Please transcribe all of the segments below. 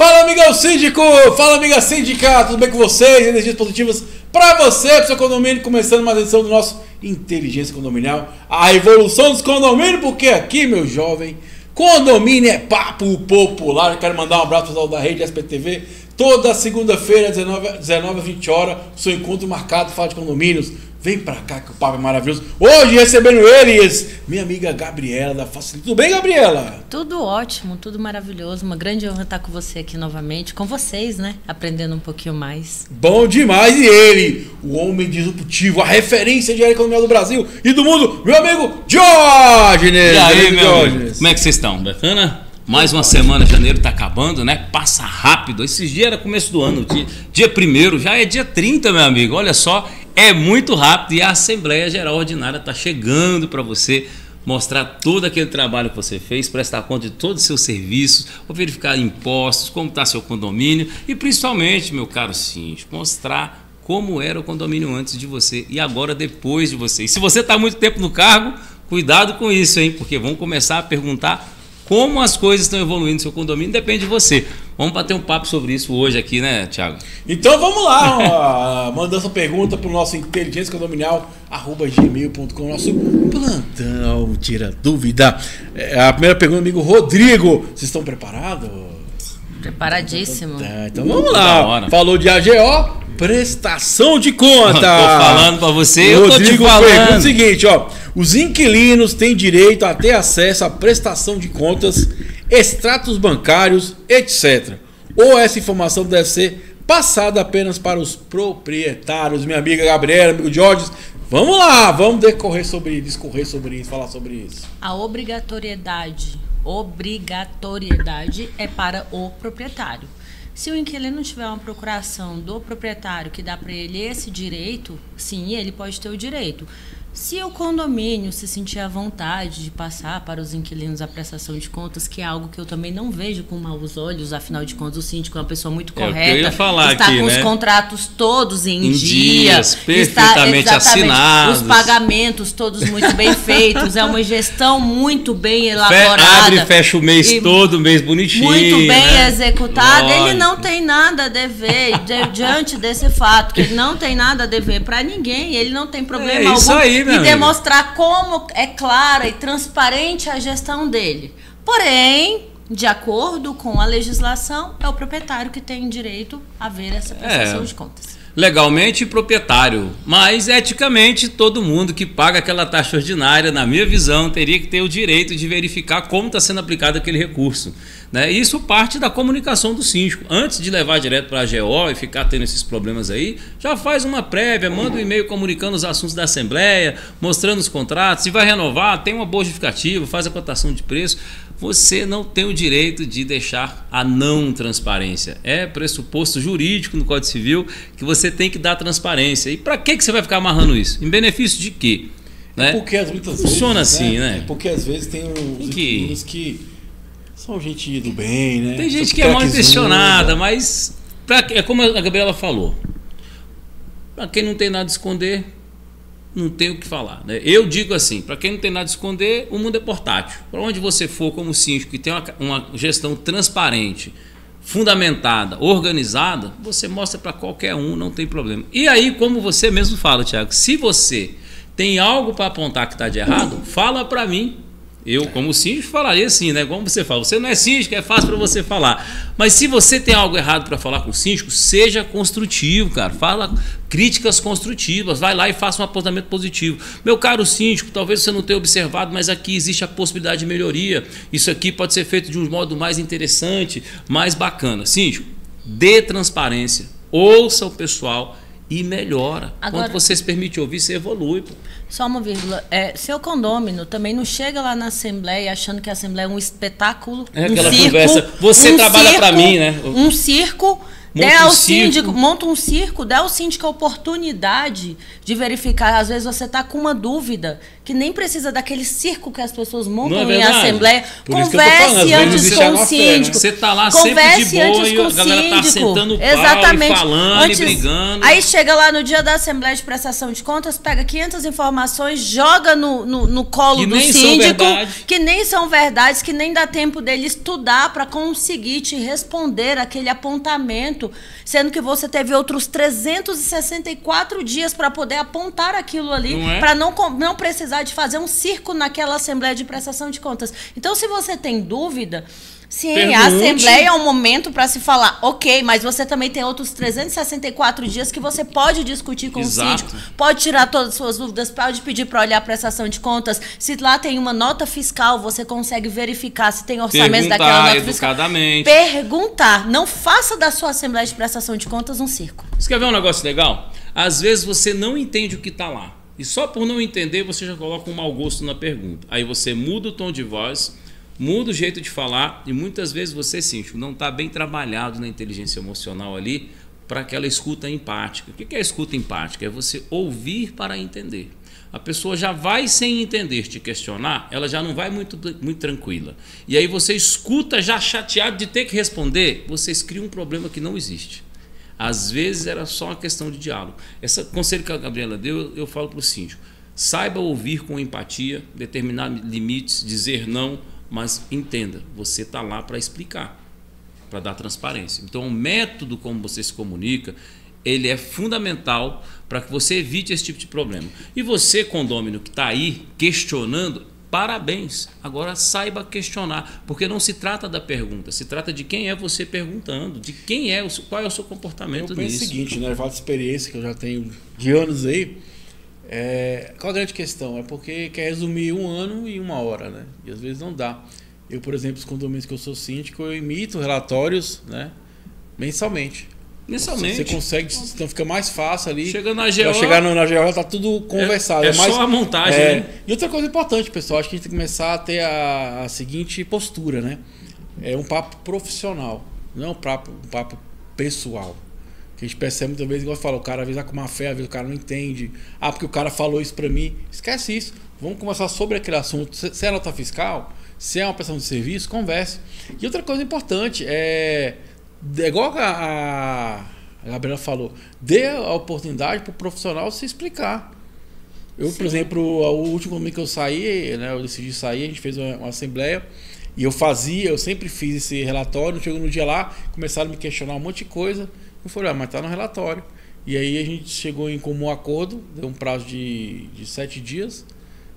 Fala, amigão síndico! Fala, amiga síndica! Tudo bem com vocês? Energias positivas pra você, pro seu condomínio, começando mais uma edição do nosso Inteligência Condominial, a evolução dos condomínios, porque aqui, meu jovem, condomínio é papo popular. Eu quero mandar um abraço pro pessoal da rede SPTV. Toda segunda-feira, 19 a 20 horas, seu encontro marcado, fala de condomínios. Vem pra cá que o papo é maravilhoso. Hoje recebendo eles, minha amiga Gabriela da Facilita. Tudo bem, Gabriela? Tudo ótimo, tudo maravilhoso. Uma grande honra estar com você aqui novamente, com vocês, né? Aprendendo um pouquinho mais. Bom demais. E ele, o homem disruptivo, a referência de economia do Brasil e do mundo, meu amigo Diógenes. E aí, meu amigo? Como é que vocês estão? Bacana? Mais uma semana, janeiro tá acabando, né? Passa rápido. Esses dias era começo do ano, dia 1º, já é dia 30, meu amigo. Olha só, é muito rápido e a Assembleia Geral Ordinária tá chegando para você mostrar todo aquele trabalho que você fez, prestar conta de todos os seus serviços, verificar impostos, como está seu condomínio e principalmente, meu caro síndico, mostrar como era o condomínio antes de você e agora depois de você. E se você está muito tempo no cargo, cuidado com isso, hein? Porque vão começar a perguntar como as coisas estão evoluindo no seu condomínio, depende de você. Vamos bater um papo sobre isso hoje aqui, né, Thiago? Então vamos lá, mandando sua pergunta para o nosso inteligenciacondominial@gmail.com, nosso plantão, tira dúvida. A primeira pergunta, amigo Rodrigo, vocês estão preparados? Preparadíssimo. Então vamos lá. Falou de AGO, prestação de conta. Tô falando para você, eu tô te falando. Pergunta o seguinte, ó. Os inquilinos têm direito a ter acesso à prestação de contas, extratos bancários, etc. Ou essa informação deve ser passada apenas para os proprietários? Minha amiga Gabriela, amigo Jorge, vamos lá, vamos discorrer sobre isso, falar sobre isso. A obrigatoriedade é para o proprietário. Se o inquilino tiver uma procuração do proprietário que dá para ele esse direito, sim, ele pode ter o direito. Se o condomínio se sentir à vontade de passar para os inquilinos a prestação de contas, que é algo que eu também não vejo com maus olhos, afinal de contas o síndico é uma pessoa muito correta, eu ia falar está aqui, com né? os contratos todos em dias, dia, perfeitamente assinados, os pagamentos todos muito bem feitos, é uma gestão muito bem elaborada. Abre e fecha o mês todo, mês bonitinho. Muito bem, né? Executado. Lógico. Ele não tem nada a dever, diante desse fato, que ele não tem nada a dever para ninguém, ele não tem problema algum aí, e demonstrar como é clara e transparente a gestão dele. Porém, de acordo com a legislação, é o proprietário que tem direito a ver essa prestação de contas. Legalmente, proprietário, mas eticamente todo mundo que paga aquela taxa ordinária, na minha visão, teria que ter o direito de verificar como está sendo aplicado aquele recurso, né? Isso parte da comunicação do síndico. Antes de levar direto para a AGO e ficar tendo esses problemas aí, já faz uma prévia, manda um e-mail comunicando os assuntos da Assembleia, mostrando os contratos, se vai renovar, tem uma boa justificativa, faz a cotação de preço. Você não tem o direito de deixar a não transparência. É pressuposto jurídico no Código Civil que você tem que dar transparência. E para que você vai ficar amarrando isso? Em benefício de quê? Né? Porque muitas funciona vezes, assim, né? Porque às vezes tem uns inquilinos que são gente do bem, né? Tem gente que é mal intencionada, mas é como a Gabriela falou. Para quem não tem nada a esconder, não tem o que falar, né? Eu digo assim, para quem não tem nada a esconder, o mundo é portátil. Para onde você for como síndico e tem uma gestão transparente, fundamentada, organizada, você mostra para qualquer um, não tem problema. E aí, como você mesmo fala, Thiago, se você tem algo para apontar que está de errado, fala para mim. Eu, como síndico, falaria assim, né? Como você fala, você não é síndico, é fácil para você falar. Mas se você tem algo errado para falar com o síndico, seja construtivo, cara. Fala críticas construtivas, vai lá e faça um apontamento positivo. Meu caro síndico, talvez você não tenha observado, mas aqui existe a possibilidade de melhoria. Isso aqui pode ser feito de um modo mais interessante, mais bacana. Síndico, dê transparência, ouça o pessoal e melhora. Agora, quando você se permite ouvir, você evolui. Pô. Só uma vírgula. Seu condômino também não chega lá na Assembleia achando que a Assembleia é um espetáculo. É aquela conversa. Você trabalha para mim, né? Um circo der ao síndico, monta um circo, dá ao síndico a oportunidade de verificar. Às vezes você está com uma dúvida que nem precisa daquele circo que as pessoas montam em assembleia. Converse antes com o síndico. Você está lá sempre de boa e a galera está sentando o pau e falando e brigando. Aí chega lá no dia da Assembleia de Prestação de Contas, pega 500 informações, joga no colo do síndico, que nem são verdades, que nem dá tempo dele estudar para conseguir te responder aquele apontamento, sendo que você teve outros 364 dias para poder apontar aquilo ali, para não precisar de fazer um circo naquela Assembleia de Prestação de Contas. Então, se você tem dúvida, sim, a Assembleia é um momento para se falar, ok, mas você também tem outros 364 dias que você pode discutir com o síndico, pode tirar todas as suas dúvidas, pode pedir para olhar a prestação de contas. Se lá tem uma nota fiscal, você consegue verificar se tem orçamento daquela nota fiscal. Perguntar. Não faça da sua Assembleia de Prestação de Contas um circo. Você quer ver um negócio legal? Às vezes você não entende o que está lá. E só por não entender, você já coloca um mau gosto na pergunta. Aí você muda o tom de voz, muda o jeito de falar e muitas vezes você, síndico, não está bem trabalhado na inteligência emocional ali para aquela escuta empática. O que é a escuta empática? É você ouvir para entender. A pessoa já vai sem entender te questionar, ela já não vai muito tranquila. E aí você escuta já chateado de ter que responder, vocês criam um problema que não existe. Às vezes era só uma questão de diálogo. Esse conselho que a Gabriela deu, eu falo para o síndico. Saiba ouvir com empatia, determinar limites, dizer não, mas entenda, você está lá para explicar, para dar transparência. Então, o método como você se comunica, ele é fundamental para que você evite esse tipo de problema. E você, condômino, que está aí questionando, parabéns. Agora saiba questionar, porque não se trata da pergunta, se trata de quem é você perguntando, de quem é, qual é o seu comportamento nisso. Eu penso o seguinte, né? Falta de experiência que eu já tenho de anos aí. Qual a grande questão? É porque quer resumir 1 ano em 1 hora, né? E às vezes não dá. Eu, por exemplo, os condomínios que eu sou síndico, eu emito relatórios, né, mensalmente. Você consegue, então fica mais fácil ali. Chega na GO. Chegar na GO tá tudo conversado. É só a montagem, né? E outra coisa importante, pessoal, acho que a gente tem que começar a ter a seguinte postura, né? É um papo profissional, não é um papo pessoal. Que a gente percebe muitas vezes, igual eu falo, o cara às vezes tá com má fé, às vezes o cara não entende. Ah, porque o cara falou isso pra mim. Esquece isso. Vamos conversar sobre aquele assunto. Se é nota fiscal, se é uma prestação de serviço, converse. E outra coisa importante igual a Gabriela falou, dê a oportunidade para o profissional se explicar. Eu, por exemplo, o último momento que eu saí, né, eu decidi sair, a gente fez uma assembleia e eu sempre fiz esse relatório. Chegou no dia lá, começaram a me questionar um monte de coisa. Eu falei, mas tá no relatório. E aí a gente chegou em comum acordo, deu um prazo de 7 dias.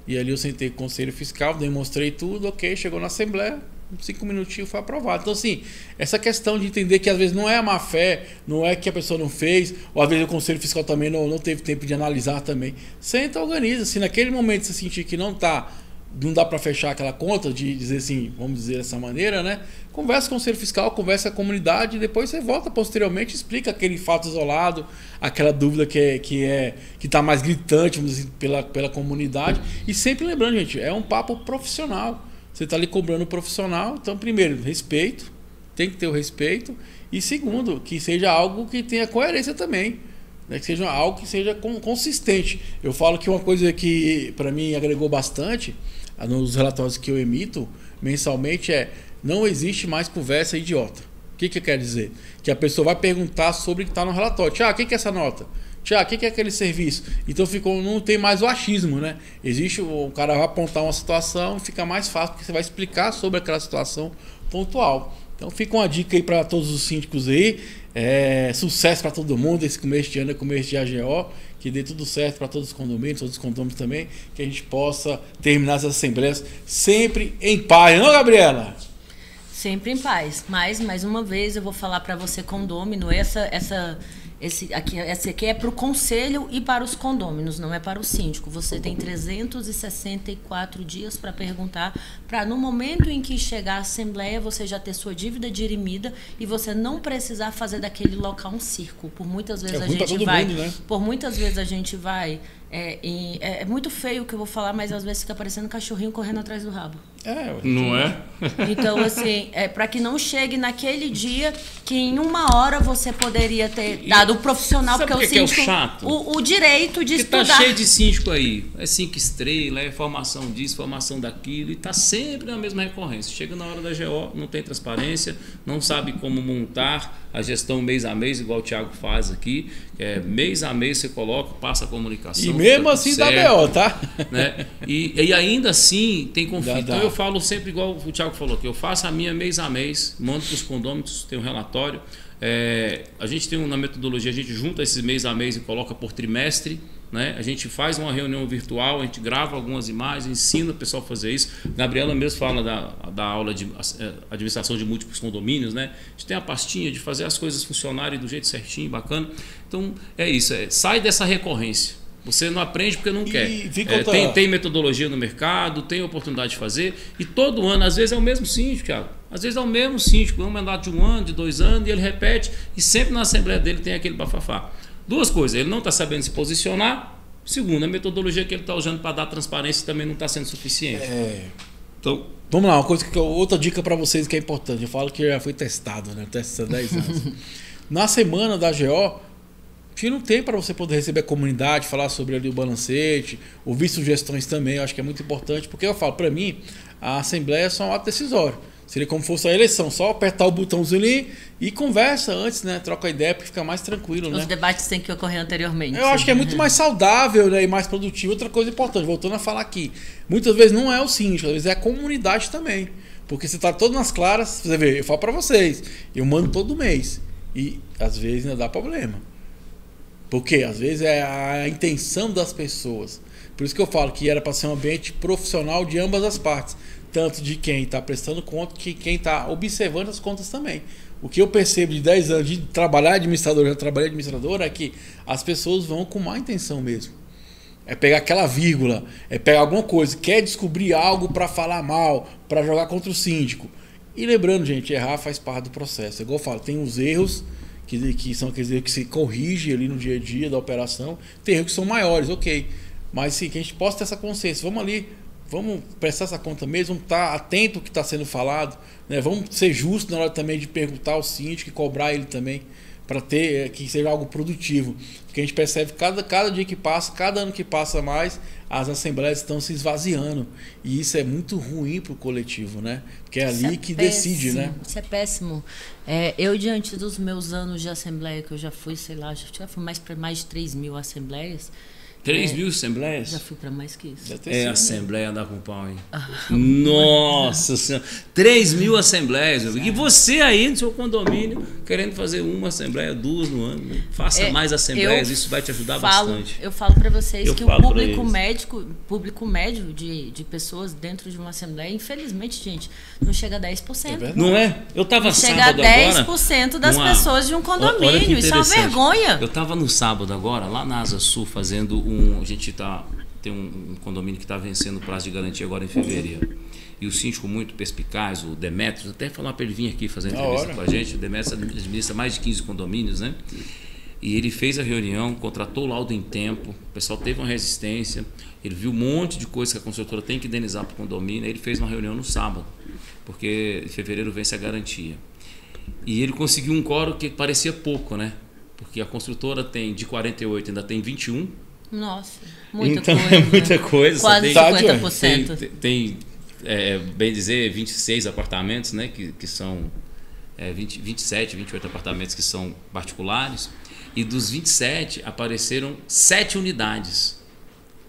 E ali eu sentei com o conselho fiscal, demonstrei tudo, ok, chegou na assembleia. 5 minutinhos foi aprovado. Então, assim, essa questão de entender que às vezes não é a má fé, não é que a pessoa não fez, ou às vezes o conselho fiscal também não teve tempo de analisar também. Senta, organiza. Se naquele momento você sentir que não dá para fechar aquela conta, de dizer assim, vamos dizer dessa maneira, né? Conversa com o conselho fiscal, conversa com a comunidade, e depois você volta posteriormente e explica aquele fato isolado, aquela dúvida que está mais gritante, vamos dizer, pela comunidade. E sempre lembrando, gente, é um papo profissional. Você está ali cobrando o profissional, então, primeiro, respeito, tem que ter o respeito, e segundo, que seja algo que tenha coerência também, né? Que seja algo que seja consistente. Eu falo que uma coisa que, para mim, agregou bastante nos relatórios que eu emito mensalmente não existe mais conversa idiota. O que quer dizer? Que a pessoa vai perguntar sobre o que está no relatório. Tiago, o que é essa nota? Tiago, o que é aquele serviço? Então não tem mais o achismo, né? O cara vai apontar uma situação e fica mais fácil, porque você vai explicar sobre aquela situação pontual. Então fica uma dica aí para todos os síndicos aí. Sucesso para todo mundo. Esse começo de ano é começo de AGO. Que dê tudo certo para todos os condomínios, todos os condôminos também. Que a gente possa terminar essas assembleias sempre em paz. Não, Gabriela? Sempre em paz. Mas, mais uma vez, eu vou falar para você, condômino, esse aqui é para o conselho e para os condôminos, não é para o síndico. Você tem 364 dias para perguntar, para no momento em que chegar a assembleia, você já ter sua dívida dirimida e você não precisar fazer daquele local um circo. Por muitas vezes a gente vai É muito feio o que eu vou falar, mas às vezes fica parecendo um cachorrinho correndo atrás do rabo. Não é? Então, assim, para que não chegue naquele dia que em 1 hora você poderia ter dado o profissional, sabe porque eu que sinto é o chato? O direito de porque estudar. Tá cheio de síndico aí. É 5 estrelas, é formação disso, formação daquilo, e tá sempre na mesma recorrência. Chega na hora da GO, não tem transparência, não sabe como montar a gestão mês a mês, igual o Thiago faz aqui. Mês a mês você coloca, passa a comunicação. E mesmo assim dá BO, tá? Né? E ainda assim tem conflito. Então eu falo sempre igual o Thiago falou, que eu faço a minha mês a mês, mando para os condôminos, tem um relatório. A gente tem na metodologia, a gente junta esses mês a mês e coloca por trimestre. Né? A gente faz uma reunião virtual, a gente grava algumas imagens, ensina o pessoal a fazer isso. Gabriela mesmo fala da aula de administração de múltiplos condomínios, né? A gente tem a pastinha de fazer as coisas funcionarem do jeito certinho, bacana. Então é isso, sai dessa recorrência. Você não aprende porque não quer. Tem metodologia no mercado, tem oportunidade de fazer, e todo ano, às vezes é o mesmo síndico, Thiago. Às vezes é o mesmo síndico, é um mandato de 1 ano, de 2 anos, e ele repete, e sempre na assembleia dele tem aquele bafafá. 2 coisas, ele não está sabendo se posicionar. Segundo, a metodologia que ele está usando para dar transparência também não está sendo suficiente. Então, vamos lá, outra dica para vocês que é importante. Eu falo que já foi testado, né? Testa 10 anos. Na semana da GO, tira um tempo para você poder receber a comunidade, falar sobre ali o balancete, ouvir sugestões também. Eu acho que é muito importante, porque eu falo, para mim, a assembleia é só um ato decisório. Seria como fosse a eleição, só apertar o botãozinho ali e conversa antes, né? Troca ideia, porque fica mais tranquilo, né? Os debates têm que ocorrer anteriormente. Eu acho que é muito mais saudável, né? E mais produtivo. Outra coisa importante, voltando a falar aqui, muitas vezes não é o síndico, às vezes é a comunidade também. Porque você está todo nas claras, você vê, eu falo para vocês, eu mando todo mês. E às vezes ainda dá problema. Porque às vezes é a intenção das pessoas. Por isso que eu falo que era para ser um ambiente profissional de ambas as partes. Tanto de quem está prestando conta, que quem está observando as contas também. O que eu percebo de 10 anos de trabalhar administrador, é que as pessoas vão com má intenção mesmo. É pegar aquela vírgula, é pegar alguma coisa, quer descobrir algo para falar mal, para jogar contra o síndico. E lembrando, gente, errar faz parte do processo. Igual eu falo, tem os erros que são aqueles erros que se corrige ali no dia a dia da operação, tem erros que são maiores, ok. Mas sim, que a gente possa ter essa consciência. Vamos prestar essa conta mesmo, vamos estar atento ao que está sendo falado, né? Vamos ser justos na hora também de perguntar ao síndico e cobrar ele também, para ter que seja algo produtivo. Porque a gente percebe que cada dia que passa, cada ano que passa mais, as assembleias estão se esvaziando. E isso é muito ruim para o coletivo, né? Porque é ali que decide, né? Isso é péssimo. Eu, diante dos meus anos de assembleia, que eu já fui, sei lá, já fui mais de 3.000 assembleias. 3.000 assembleias? Já fui para mais que isso. A assembleia andar com pau, hein? Nossa Senhora! 3.000 assembleias. E você aí no seu condomínio querendo fazer uma assembleia, 2 no ano. Né? Faça mais assembleias, isso vai te ajudar bastante. Eu falo para vocês que o público médio de pessoas dentro de uma assembleia, infelizmente, gente, não chega a 10%. Não é? Eu estava sábado agora... Chega a 10% das pessoas de um condomínio. Isso é uma vergonha. Eu estava no sábado agora, lá na Asa Sul, fazendo a gente tem um condomínio que está vencendo o prazo de garantia agora em fevereiro. E o síndico muito perspicaz, o Demetrios, até falar para ele vir aqui fazer entrevista com a gente. O Demetrios administra mais de 15 condomínios, né? E ele fez a reunião, contratou o laudo em tempo, o pessoal teve uma resistência, ele viu um monte de coisa que a construtora tem que indenizar para o condomínio, aí ele fez uma reunião no sábado, porque em fevereiro vence a garantia. E ele conseguiu um quórum que parecia pouco, né? Porque a construtora tem de 48, ainda tem 21. Nossa, muita então, coisa. É muita coisa. Quase 50%. Tem bem dizer, 26 apartamentos, né, que são 27, 28 apartamentos que são particulares. E dos 27 apareceram 7 unidades.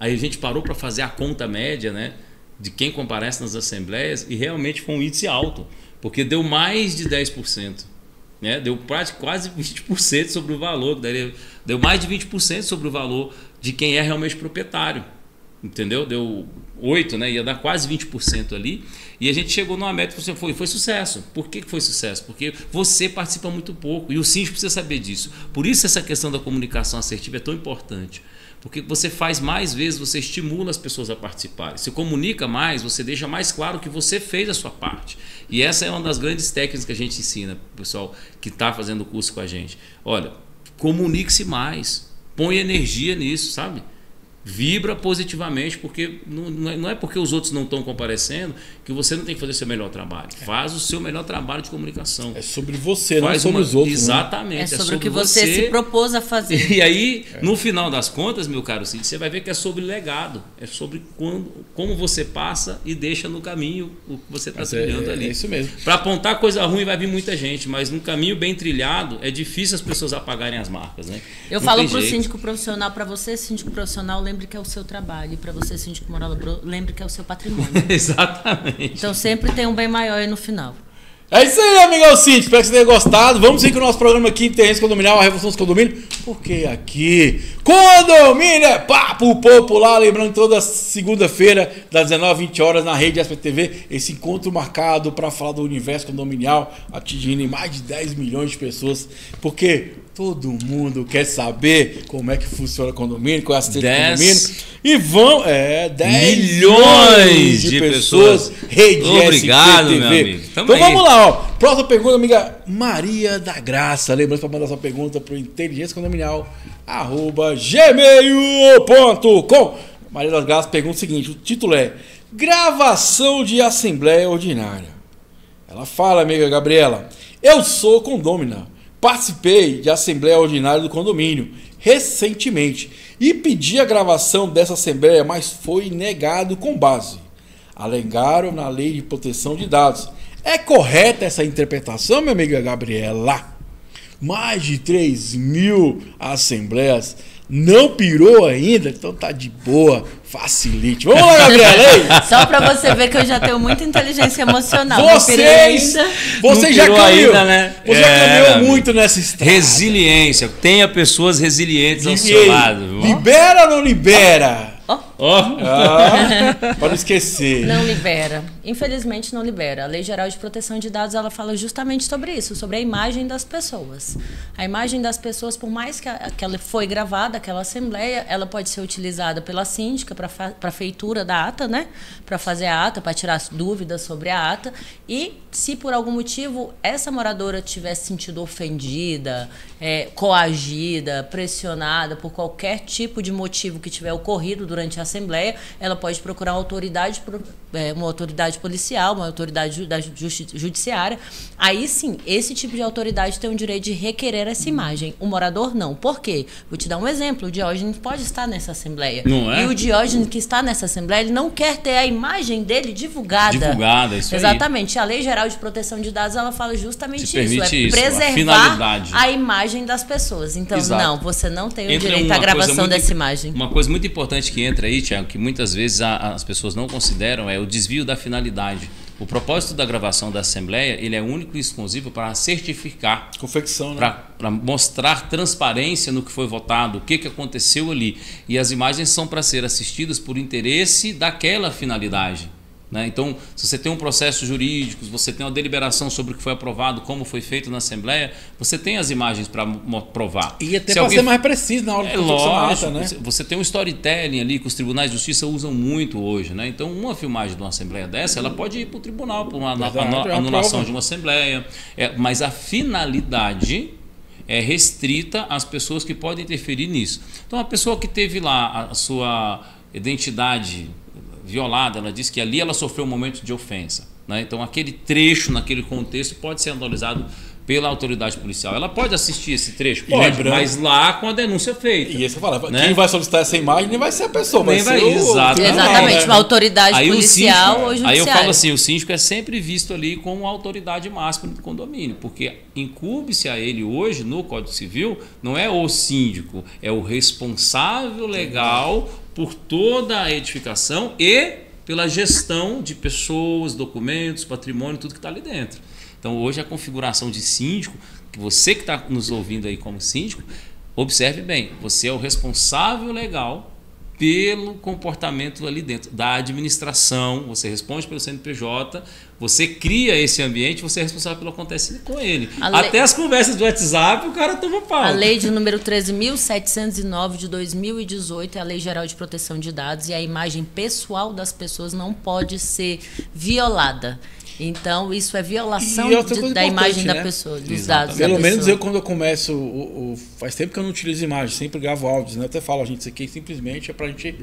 Aí a gente parou para fazer a conta média, né, de quem comparece nas assembleias, e realmente foi um índice alto, porque deu mais de 10%. Né? Deu quase 20% sobre o valor, deu mais de 20% sobre o valor de quem é realmente proprietário, entendeu? Deu 8%, né? Ia dar quase 20% ali, e a gente chegou numa meta e foi sucesso. Por que foi sucesso? Porque você participa muito pouco, e o síndico precisa saber disso. Por isso essa questão da comunicação assertiva é tão importante, porque você faz mais vezes, você estimula as pessoas a participarem. Se comunica mais, você deixa mais claro que você fez a sua parte. E essa é uma das grandes técnicas que a gente ensina, pessoal que está fazendo o curso com a gente. Olha, comunique-se mais, põe energia nisso, sabe? vibra positivamente, porque não é porque os outros não estão comparecendo que você não tem que fazer o seu melhor trabalho. Faz o seu melhor trabalho de comunicação. É sobre você, não é sobre os outros. Exatamente. É sobre o que você se propôs a fazer. E aí, no final das contas, meu caro Cid, você vai ver que é sobre legado. É sobre como você passa e deixa no caminho o que você está trilhando ali. É isso mesmo. Para apontar coisa ruim vai vir muita gente, mas num caminho bem trilhado é difícil as pessoas apagarem as marcas, né? Eu falo para o síndico profissional, para você, síndico profissional, lembre que é o seu trabalho. E para você, síndico moral, lembre que é o seu patrimônio. Exatamente. Então sempre tem um bem maior aí no final. É isso aí, amigão síndico. Espero que você tenha gostado. Vamos seguir com o nosso programa aqui em Interesse Condominial, a Revolução dos Condomínios. Porque aqui, condomínio é papo popular. Lembrando que toda segunda-feira, das 19h20 horas, na rede SPTV, esse encontro marcado para falar do universo condominial, atingindo mais de 10 milhões de pessoas. Porque todo mundo quer saber como é que funciona o condomínio, qual é a assistência do condomínio. E vão, 10 milhões de pessoas. Rede Obrigado, SPTV. meu amigo. Então vamos lá, ó. Próxima pergunta, amiga Maria da Graça. Lembrando para mandar sua pergunta para o inteligenciacondominial@gmail.com. Maria da Graça pergunta o seguinte: o título é Gravação de Assembleia Ordinária. Ela fala, amiga Gabriela, eu sou condômina. Participei de Assembleia Ordinária do condomínio recentemente e pedi a gravação dessa Assembleia, mas foi negado com base. Alegaram na Lei de Proteção de Dados. É correta essa interpretação, minha amiga Gabriela? Mais de 3.000 assembleias. Não pirou ainda? Então tá de boa, facilite. Vamos lá, Gabriela. Só pra você ver que eu já tenho muita inteligência emocional. Você já caminhou ainda, né? Você já caminhou muito nessa estrada. Resiliência. Tenha pessoas resilientes ao seu lado. Libera ou não libera? Para não esquecer. Não libera. Infelizmente não libera. A Lei Geral de Proteção de Dados, ela fala justamente sobre isso, sobre a imagem das pessoas. A imagem das pessoas, por mais que ela foi gravada, aquela assembleia, ela pode ser utilizada pela síndica para a feitura da ata, né? Para fazer a ata, para tirar dúvidas sobre a ata. E se por algum motivo essa moradora tivesse sentido ofendida, coagida, pressionada por qualquer tipo de motivo que tiver ocorrido durante a assembleia, ela pode procurar uma autoridade policial, uma autoridade judiciária. Aí sim, esse tipo de autoridade tem o direito de requerer essa imagem. O morador não. Por quê? Vou te dar um exemplo. O Diógenes pode estar nessa assembleia. Não é? E o Diógenes que está nessa assembleia, ele não quer ter a imagem dele divulgada. Divulgada, isso aí. Exatamente. A Lei Geral de Proteção de Dados, ela fala justamente isso. É preservar a imagem das pessoas. Então, não, você não tem o direito à gravação dessa imagem. Uma coisa muito importante que entra aí, Thiago, que muitas vezes as pessoas não consideram, é o desvio da finalidade. O propósito da gravação da Assembleia, ele é único e exclusivo para certificar, confecção, né? Para mostrar transparência no que foi votado, o que aconteceu ali. E as imagens são para ser assistidas por interesse daquela finalidade. Né? Então, se você tem um processo jurídico, você tem uma deliberação sobre o que foi aprovado, como foi feito na Assembleia, você tem as imagens para provar. E até para ser mais preciso na hora de lógico, né? Você tem um storytelling ali que os tribunais de justiça usam muito hoje. Né? Então, uma filmagem de uma Assembleia dessa, ela pode ir para o tribunal, para uma anulação de uma Assembleia. Mas a finalidade é restrita às pessoas que podem interferir nisso. Então, a pessoa que teve lá a sua identidade violada, ela disse que ali ela sofreu um momento de ofensa. Né? Então, aquele trecho, naquele contexto, pode ser analisado pela autoridade policial. Ela pode assistir esse trecho? Pode, mas lá com a denúncia feita. E isso que eu falo, né? Quem vai solicitar essa imagem nem vai ser a pessoa, vai ser exatamente, uma autoridade policial ou judiciária. Aí eu falo assim, o síndico é sempre visto ali como a autoridade máxima do condomínio, porque incumbe-se a ele hoje, no Código Civil, não é o síndico, é o responsável legal por toda a edificação e pela gestão de pessoas, documentos, patrimônio, tudo que está ali dentro. Então, hoje a configuração de síndico, que você que está nos ouvindo aí como síndico, observe bem, você é o responsável legal pelo comportamento ali dentro da administração, você responde pelo CNPJ, você cria esse ambiente, você é responsável pelo que acontece com ele. Até as conversas do WhatsApp, o cara toma pau. A lei de número 13.709 de 2018 é a Lei Geral de Proteção de Dados e a imagem pessoal das pessoas não pode ser violada. Então, isso é violação importante, da imagem da né? pessoa, dos Exatamente. dados da Pelo menos pessoa. eu, quando eu começo, faz tempo que eu não utilizo imagem, sempre gravo áudios, né? Eu até falo, gente, isso aqui simplesmente é pra gente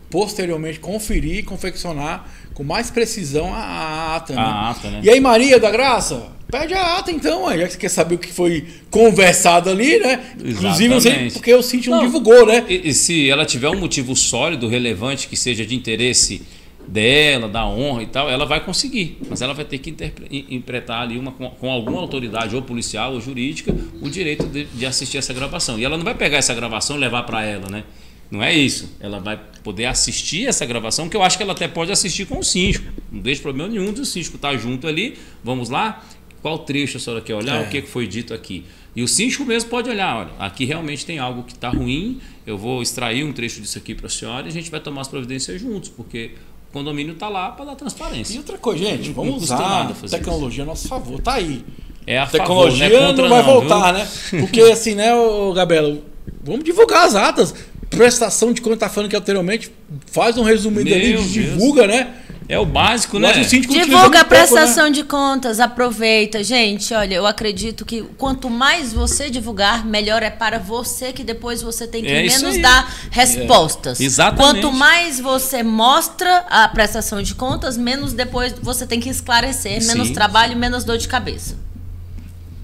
posteriormente conferir e confeccionar com mais precisão a ata, né? A ata, né? E aí, Maria da Graça, pede a ata então, já que você quer saber o que foi conversado ali, né? Inclusive, não sei Exatamente. porque o Cíntico não divulgou, né? E se ela tiver um motivo sólido, relevante, que seja de interesse dela, da honra e tal, ela vai conseguir. Mas ela vai ter que interpretar ali com alguma autoridade, ou policial, ou jurídica, o direito de assistir essa gravação. E ela não vai pegar essa gravação e levar para ela, né? Não é isso. Ela vai poder assistir essa gravação, que eu acho que ela até pode assistir com o síndico. Não deixa problema nenhum do síndico estar junto ali. Vamos lá? Qual trecho a senhora quer olhar? O que foi dito aqui? E o síndico mesmo pode olhar, olha, aqui realmente tem algo que está ruim, eu vou extrair um trecho disso aqui para a senhora e a gente vai tomar as providências juntos, porque o condomínio está lá para dar transparência. E outra coisa, gente, vamos custa usar nada a fazer tecnologia a nosso favor. Tá aí. É a A tecnologia favor, não vai voltar, né? Porque assim, né, Gabriela, vamos divulgar as atas. Prestação de conta, tá falando que anteriormente, faz um resumido ali, divulga, né? É o básico, né? Mas o síndico utiliza Divulga a muito pouco, prestação né? de contas, aproveita. Gente, olha, eu acredito que quanto mais você divulgar, melhor é para você, que depois você tem que isso menos aí. dar respostas. Exatamente. Quanto mais você mostra a prestação de contas, menos depois você tem que esclarecer, menos Sim, trabalho, menos dor de cabeça.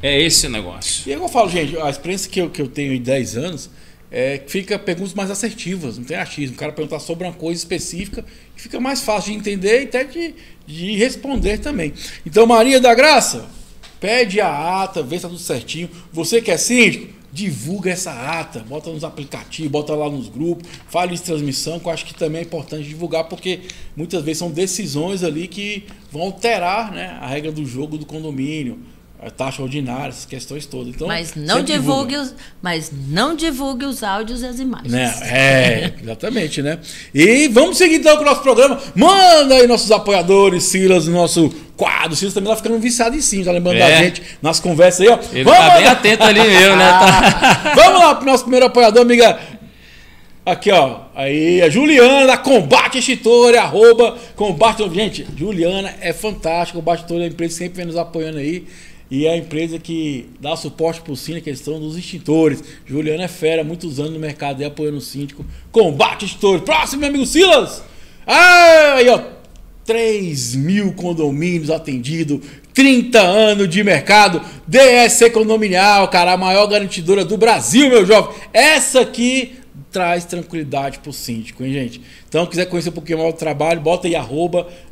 É esse o negócio. E eu falo, gente, a experiência que eu tenho em 10 anos é que fica perguntas mais assertivas, não tem achismo. O cara perguntar sobre uma coisa específica que fica mais fácil de entender e até de responder também. Então, Maria da Graça, pede a ata, vê se tá tudo certinho. Você que é síndico, divulga essa ata, bota nos aplicativos, bota lá nos grupos, fale de transmissão, que eu acho que também é importante divulgar, porque muitas vezes são decisões ali que vão alterar, né, a regra do jogo do condomínio, a taxa ordinária, essas questões todas. Então, Mas não divulgue os áudios e as imagens. Né? Exatamente, né? E vamos seguir então com o nosso programa. Manda aí nossos apoiadores, Silas, no nosso quadro. O Silas também tá ficando viciado em sim, tá lembrando da gente nas conversas aí, ó. Ele tá bem atento ali mesmo, né? Vamos lá pro nosso primeiro apoiador, amiga. Aqui, ó. Aí, a Juliana da Combate Extintor, @Combate. Gente, Juliana é fantástica. Combate Extintor é a empresa que sempre vem nos apoiando aí. E é a empresa que dá suporte pro síndico, a questão dos extintores. Juliana é fera, muitos anos no mercado aí apoiando o síndico. Combate Extintor. Próximo, meu amigo Silas. Aí, ó. 3.000 condomínios atendidos, 30 anos de mercado, DSC Condominial, cara, a maior garantidora do Brasil, meu jovem. Essa aqui traz tranquilidade pro síndico, hein, gente? Então, quiser conhecer um pouquinho mais do trabalho, bota aí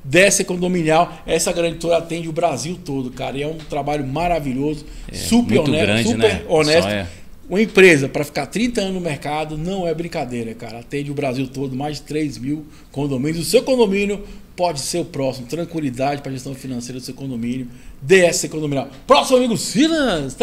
@DSC Condominial. Essa garantidora atende o Brasil todo, cara. E é um trabalho maravilhoso, super muito honesto, grande, super né? honesto. Só é. Uma empresa, para ficar 30 anos no mercado, não é brincadeira, cara. Atende o Brasil todo, mais de 3.000 condomínios. O seu condomínio pode ser o próximo. Tranquilidade para a gestão financeira do seu condomínio. DSC Condominial. Próximo, amigo Silas.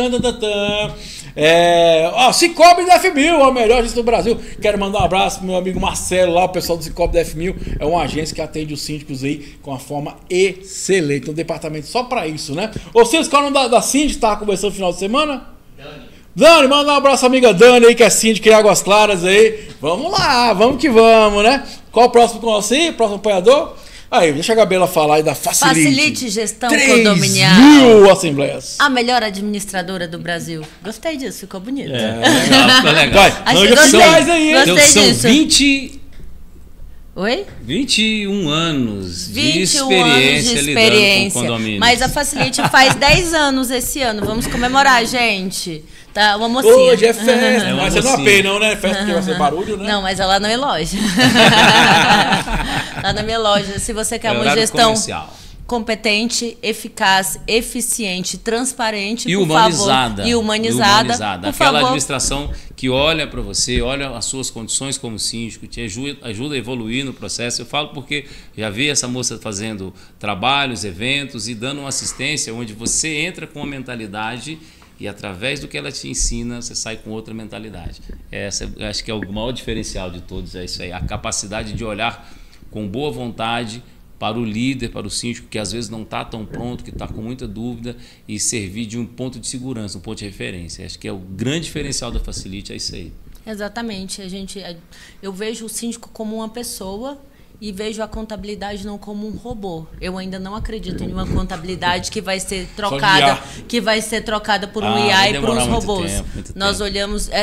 Cicobi da F1000, a melhor gestão do Brasil. Quero mandar um abraço pro meu amigo Marcelo lá, o pessoal do Cicobi da F1000. É uma agência que atende os síndicos aí com uma forma excelente. Um departamento só para isso, né? Ô Silas, qual é o nome da síndica que tava conversando no final de semana? Dani, manda um abraço, amiga Dani aí, que é síndica de Águas Claras aí. Vamos lá, vamos que vamos, né? Qual o próximo com você? Próximo apoiador? Aí, deixa a Gabriela falar aí da Facilite. Facilite Gestão 3.000 Condominial. assembleias. A melhor administradora do Brasil. Gostei disso, ficou bonito. Ficou legal. Vai, manda oficiais aí, hein? Gostei São disso. Oi? 21 anos de 21 experiência, anos de lidando com experiência. condomínios. Mas a Facilite faz 10 anos esse ano. Vamos comemorar, gente. Tá, uma mocinha. Hoje é festa. É uma Mas você não mocinha. AP, não, né? Festa porque vai ser barulho, né? Não, mas ela não é loja. Lá na minha loja. Se você quer uma horário gestão comercial. competente, eficaz, eficiente, transparente, E por humanizada. favor. E humanizada. Por Aquela favor. administração que olha para você, olha as suas condições como síndico, te ajuda a evoluir no processo. Eu falo porque já vi essa moça fazendo trabalhos, eventos e dando uma assistência onde você entra com uma mentalidade e através do que ela te ensina, você sai com outra mentalidade. Essa, eu acho que é o maior diferencial de todos, é isso aí. A capacidade de olhar com boa vontade para o líder, para o síndico, que às vezes não está tão pronto, que está com muita dúvida, e servir de um ponto de segurança, um ponto de referência. Acho que é o grande diferencial da Facilite, é isso aí. Exatamente. Eu vejo o síndico como uma pessoa e vejo a contabilidade não como um robô. Eu ainda não acredito em uma contabilidade que vai ser trocada por um IA e por uns robôs.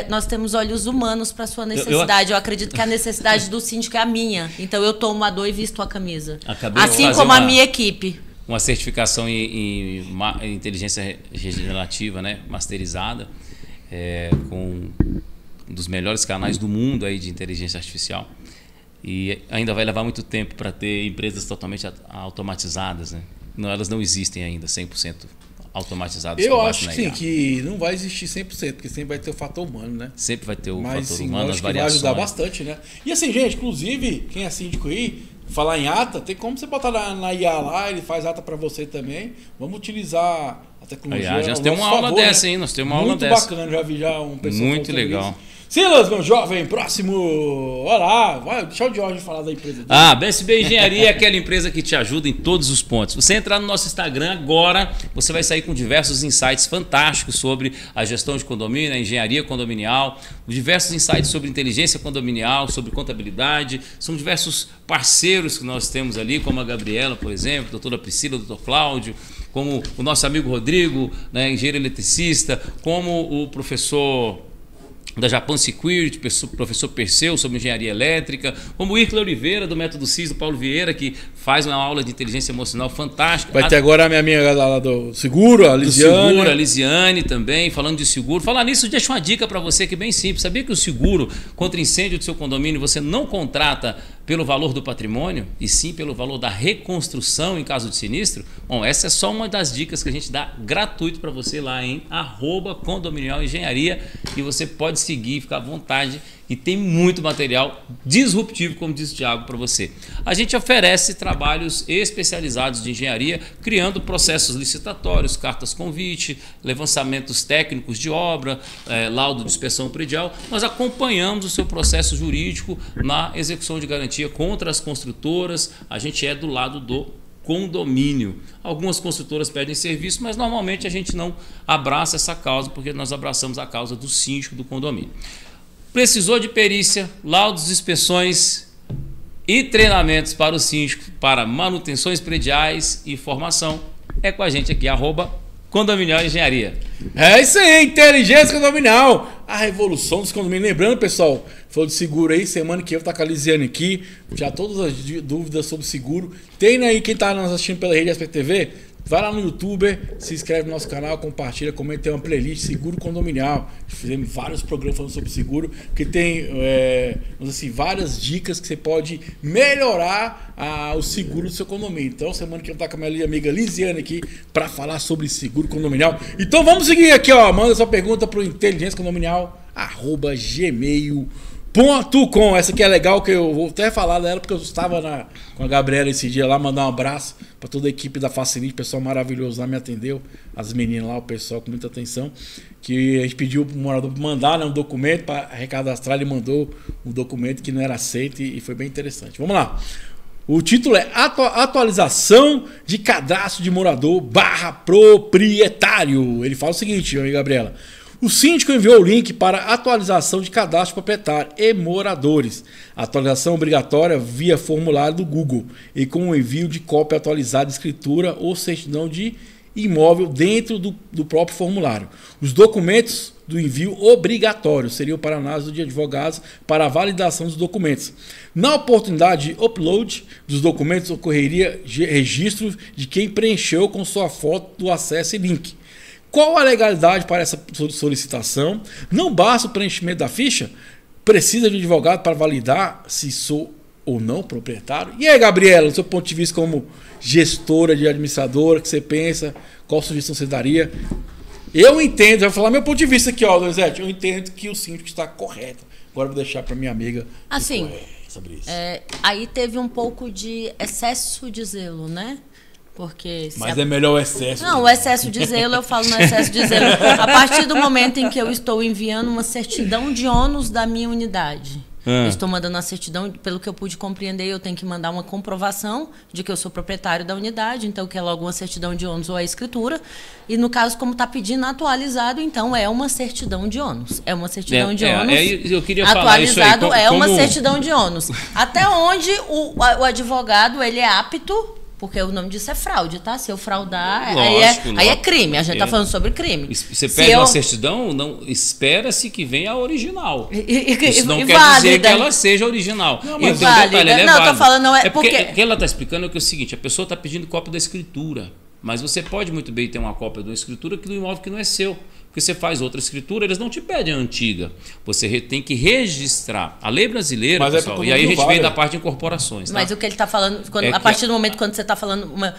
Nós temos olhos humanos para sua necessidade. Eu acredito que a necessidade do síndico é a minha. Então eu tomo a dor e visto a camisa. Assim como a minha equipe. Uma certificação em inteligência regenerativa, né, masterizada, com um dos melhores canais do mundo aí de inteligência artificial. E ainda vai levar muito tempo para ter empresas totalmente automatizadas, né? Não, elas não existem ainda 100% automatizadas. Eu acho que sim, que não vai existir 100%, porque sempre vai ter o fator humano, né? Sempre vai ter o Mas, fator sim, humano, as variações. Vai ajudar bastante, né? E assim, gente, inclusive, quem é síndico aí, falar em ata, tem como você botar na IA lá, ele faz ata para você também. Vamos utilizar a tecnologia. Aliás, nós temos uma aula dessa, hein? Nós temos uma aula dessa. Muito bacana, já vi um pessoal. Muito legal. Isso. Silas, meu jovem, próximo. Olá, vai deixar o Jorge falar da empresa dele. BSB Engenharia é aquela empresa que te ajuda em todos os pontos. Você entrar no nosso Instagram agora, você vai sair com diversos insights fantásticos sobre a gestão de condomínio, a engenharia condominial, diversos insights sobre inteligência condominial, sobre contabilidade. São diversos parceiros que nós temos ali, como a Gabriela, por exemplo, a doutora Priscila, o doutor Cláudio, como o nosso amigo Rodrigo, né, engenheiro eletricista, como o professor da Japan Security, professor Perseu, sobre engenharia elétrica, como o Ircla Oliveira, do Método CIS, do Paulo Vieira, que faz uma aula de inteligência emocional fantástica. Vai ter agora a minha amiga lá do seguro, a Lisiane. Do seguro, a Lisiane também, falando de seguro. Falar nisso, deixa uma dica para você que é bem simples. Sabia que o seguro contra incêndio do seu condomínio você não contrata pelo valor do patrimônio, e sim pelo valor da reconstrução em caso de sinistro? Bom, essa é só uma das dicas que a gente dá gratuito para você lá em @condominialengenharia, e você pode seguir, ficar à vontade, e tem muito material disruptivo, como disse o Thiago, para você. A gente oferece trabalhos especializados de engenharia, criando processos licitatórios, cartas convite, levantamentos técnicos de obra, laudo de inspeção predial. Nós acompanhamos o seu processo jurídico na execução de garantia contra as construtoras. A gente é do lado do condomínio. Algumas construtoras pedem serviço, mas normalmente a gente não abraça essa causa, porque nós abraçamos a causa do síndico do condomínio. Precisou de perícia, laudos, inspeções e treinamentos para o síndico, para manutenções prediais e formação? É com a gente aqui, @Condominial Engenharia. É isso aí, inteligência condominial, a revolução dos condomínios. Lembrando, pessoal, falou de seguro aí, semana que eu vou estar com a Lisiane aqui, já todas as dúvidas sobre seguro. Tem aí quem está nos assistindo pela rede SPTV, vai lá no YouTube, se inscreve no nosso canal, compartilha, comenta, tem uma playlist Seguro Condominial. Fizemos vários programas falando sobre seguro, que tem assim, várias dicas que você pode melhorar o seguro do seu condomínio. Então, semana que eu vou estar com a minha amiga Lisiane aqui para falar sobre seguro condominial. Então, vamos seguir aqui, manda sua pergunta para o inteligenciacondominial@gmail.com. Essa aqui é legal, que eu vou até falar dela, porque eu estava com a Gabriela esse dia lá, mandar um abraço para toda a equipe da Facilite, pessoal maravilhoso lá me atendeu, as meninas lá, o pessoal com muita atenção, que a gente pediu para o morador mandar, né, um documento para recadastrar, ele mandou um documento que não era aceito e foi bem interessante. Vamos lá. O título é Atualização de Cadastro de Morador /Proprietário. Ele fala o seguinte, Gabriela: o síndico enviou o link para atualização de cadastro proprietário e moradores. Atualização obrigatória via formulário do Google e com o envio de cópia atualizada de escritura ou certidão de imóvel dentro do próprio formulário. Os documentos do envio obrigatório seriam para análise de advogados para a validação dos documentos. Na oportunidade de upload dos documentos, ocorreria registro de quem preencheu com sua foto do acesso e link. Qual a legalidade para essa solicitação? Não basta o preenchimento da ficha? Precisa de advogado para validar se sou ou não proprietário? E aí, Gabriela, do seu ponto de vista como gestora de administradora, que você pensa, qual sugestão você daria? Eu entendo, eu vou falar meu ponto de vista aqui, Donizete, eu entendo que o síndico está correto. Agora eu vou deixar para minha amiga assim, sobre isso. Aí teve um pouco de excesso de zelo, né? Porque mas é melhor o excesso. Não, o excesso de zelo, eu falo no excesso de zelo. A partir do momento em que eu estou enviando uma certidão de ônus da minha unidade, Eu estou mandando a certidão, pelo que eu pude compreender, eu tenho que mandar uma comprovação de que eu sou proprietário da unidade, então que é logo uma certidão de ônus ou a escritura. E no caso, como está pedindo atualizado, então é uma certidão de ônus. É uma certidão de ônus. Eu queria falar isso aí. Atualizado é uma certidão de ônus. Até onde o advogado ele é apto. Porque o nome disso é fraude, tá? Se eu fraudar, aí é crime. A gente está falando sobre crime. Você pede uma certidão, não espera-se que venha a original. Isso não quer dizer que ela seja original. Não, mas não, eu tô falando, não é porque... O que ela está explicando é que é o seguinte, a pessoa está pedindo cópia da escritura. Mas você pode muito bem ter uma cópia de uma escritura do imóvel que não é seu. Porque você faz outra escritura, eles não te pedem a antiga. Você tem que registrar. A lei brasileira, mas pessoal, e aí a gente vem da parte de incorporações. Tá? Mas o que ele está falando, a partir do momento quando você está falando uma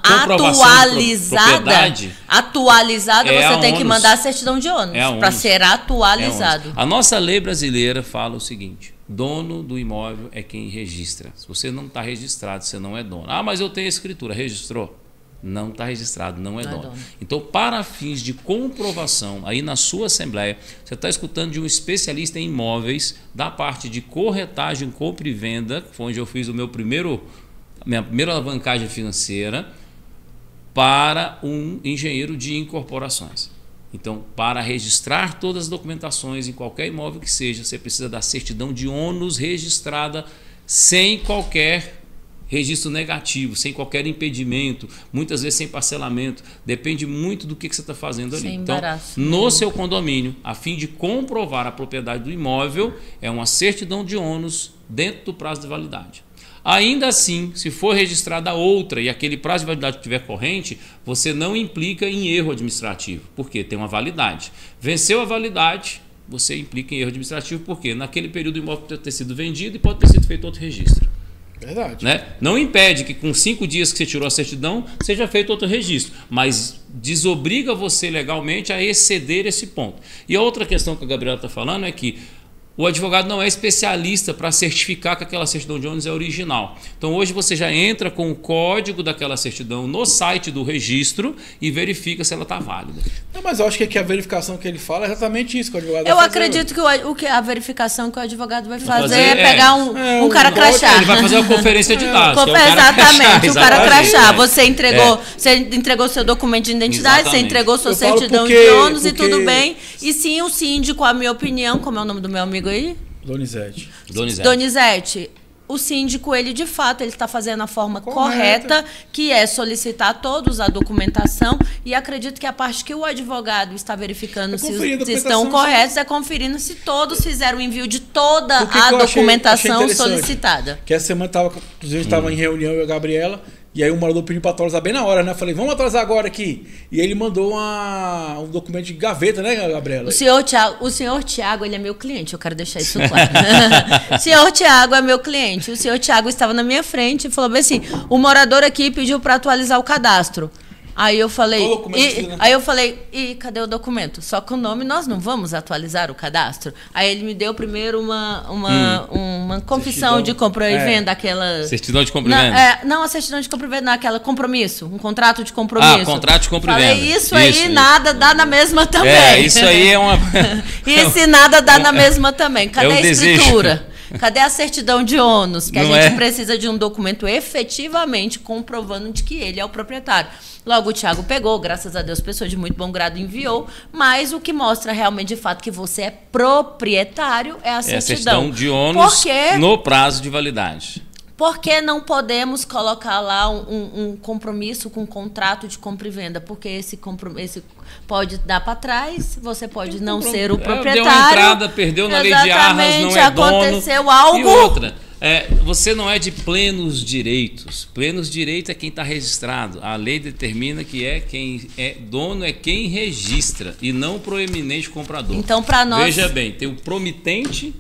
atualizada, você tem que mandar a certidão de ônus para ser atualizado. A nossa lei brasileira fala o seguinte: dono do imóvel é quem registra. Se você não está registrado, você não é dono. Ah, mas eu tenho a escritura. Registrou? Não está registrado, não é dono. Então, para fins de comprovação, aí na sua assembleia, você está escutando de um especialista em imóveis da parte de corretagem, compra e venda, que foi onde eu fiz minha primeira alavancagem financeira, para um engenheiro de incorporações. Então, para registrar todas as documentações em qualquer imóvel que seja, você precisa da certidão de ônus registrada sem qualquer registro negativo, sem qualquer impedimento, muitas vezes sem parcelamento, depende muito do que você está fazendo ali. Sem então, embaraço. No seu condomínio, a fim de comprovar a propriedade do imóvel, é uma certidão de ônus dentro do prazo de validade. Ainda assim, se for registrada outra e aquele prazo de validade estiver corrente, você não implica em erro administrativo, porque tem uma validade. Venceu a validade, você implica em erro administrativo, porque naquele período o imóvel pode ter sido vendido e pode ter sido feito outro registro. Verdade. Né? Não impede que com 5 dias que você tirou a certidão seja feito outro registro, mas desobriga você legalmente a exceder esse ponto. E a outra questão que a Gabriela está falando é que o advogado não é especialista para certificar que aquela certidão de ônus é original. Então hoje você já entra com o código daquela certidão no site do registro e verifica se ela está válida. Não, mas eu acho que aqui a verificação que ele fala é exatamente isso que o advogado vai fazer. Eu acredito que a verificação que o advogado vai fazer é pegar um cara crachá. Ele vai fazer uma conferência de dados. Exatamente, um cara crachá. Você entregou seu documento de identidade, você entregou sua certidão de ônus e tudo bem. E sim, o síndico, a minha opinião, como é o nome do meu amigo aí? Donizete. O síndico, ele de fato, ele está fazendo a forma correta, que é solicitar todos a documentação, e acredito que a parte que o advogado está verificando se estão corretos é conferindo se todos fizeram o envio de toda a documentação solicitada. Que essa semana a gente estava em reunião, eu e a Gabriela, e aí o morador pediu para atualizar bem na hora, né? Eu falei, vamos atualizar agora aqui. E ele mandou um documento de gaveta, né, Gabriela? O senhor Tiago, ele é meu cliente, eu quero deixar isso claro. O senhor Tiago é meu cliente. O senhor Tiago estava na minha frente e falou assim, o morador aqui pediu para atualizar o cadastro. Aí eu falei, e cadê o documento? Só com o nome nós não vamos atualizar o cadastro. Aí ele me deu primeiro uma confissão de compra e venda, aquela... Certidão de compra e venda? Não, a certidão de compra e venda, não, aquela compromisso, um contrato de compromisso. Contrato de compra e venda. Falei, isso aí nada dá na mesma também. Isso aí é uma... Isso nada dá na mesma também. Cadê a escritura? Cadê a certidão de ônus? Que a gente precisa de um documento efetivamente comprovando de que ele é o proprietário. Logo, o Thiago pegou, graças a Deus, pessoa de muito bom grado enviou, mas o que mostra realmente, de fato, que você é proprietário é a certidão. A certidão de ônus no prazo de validade. Por que não podemos colocar lá um compromisso com um contrato de compra e venda? Porque esse pode dar para trás, você pode não ser o proprietário. Deu uma entrada, perdeu na lei de arras, não é aconteceu dono. Algo. E outra, você não é de plenos direitos. Plenos direitos é quem está registrado. A lei determina que quem é dono é quem registra e não o proeminente comprador. Então, para nós... Veja bem, tem o promitente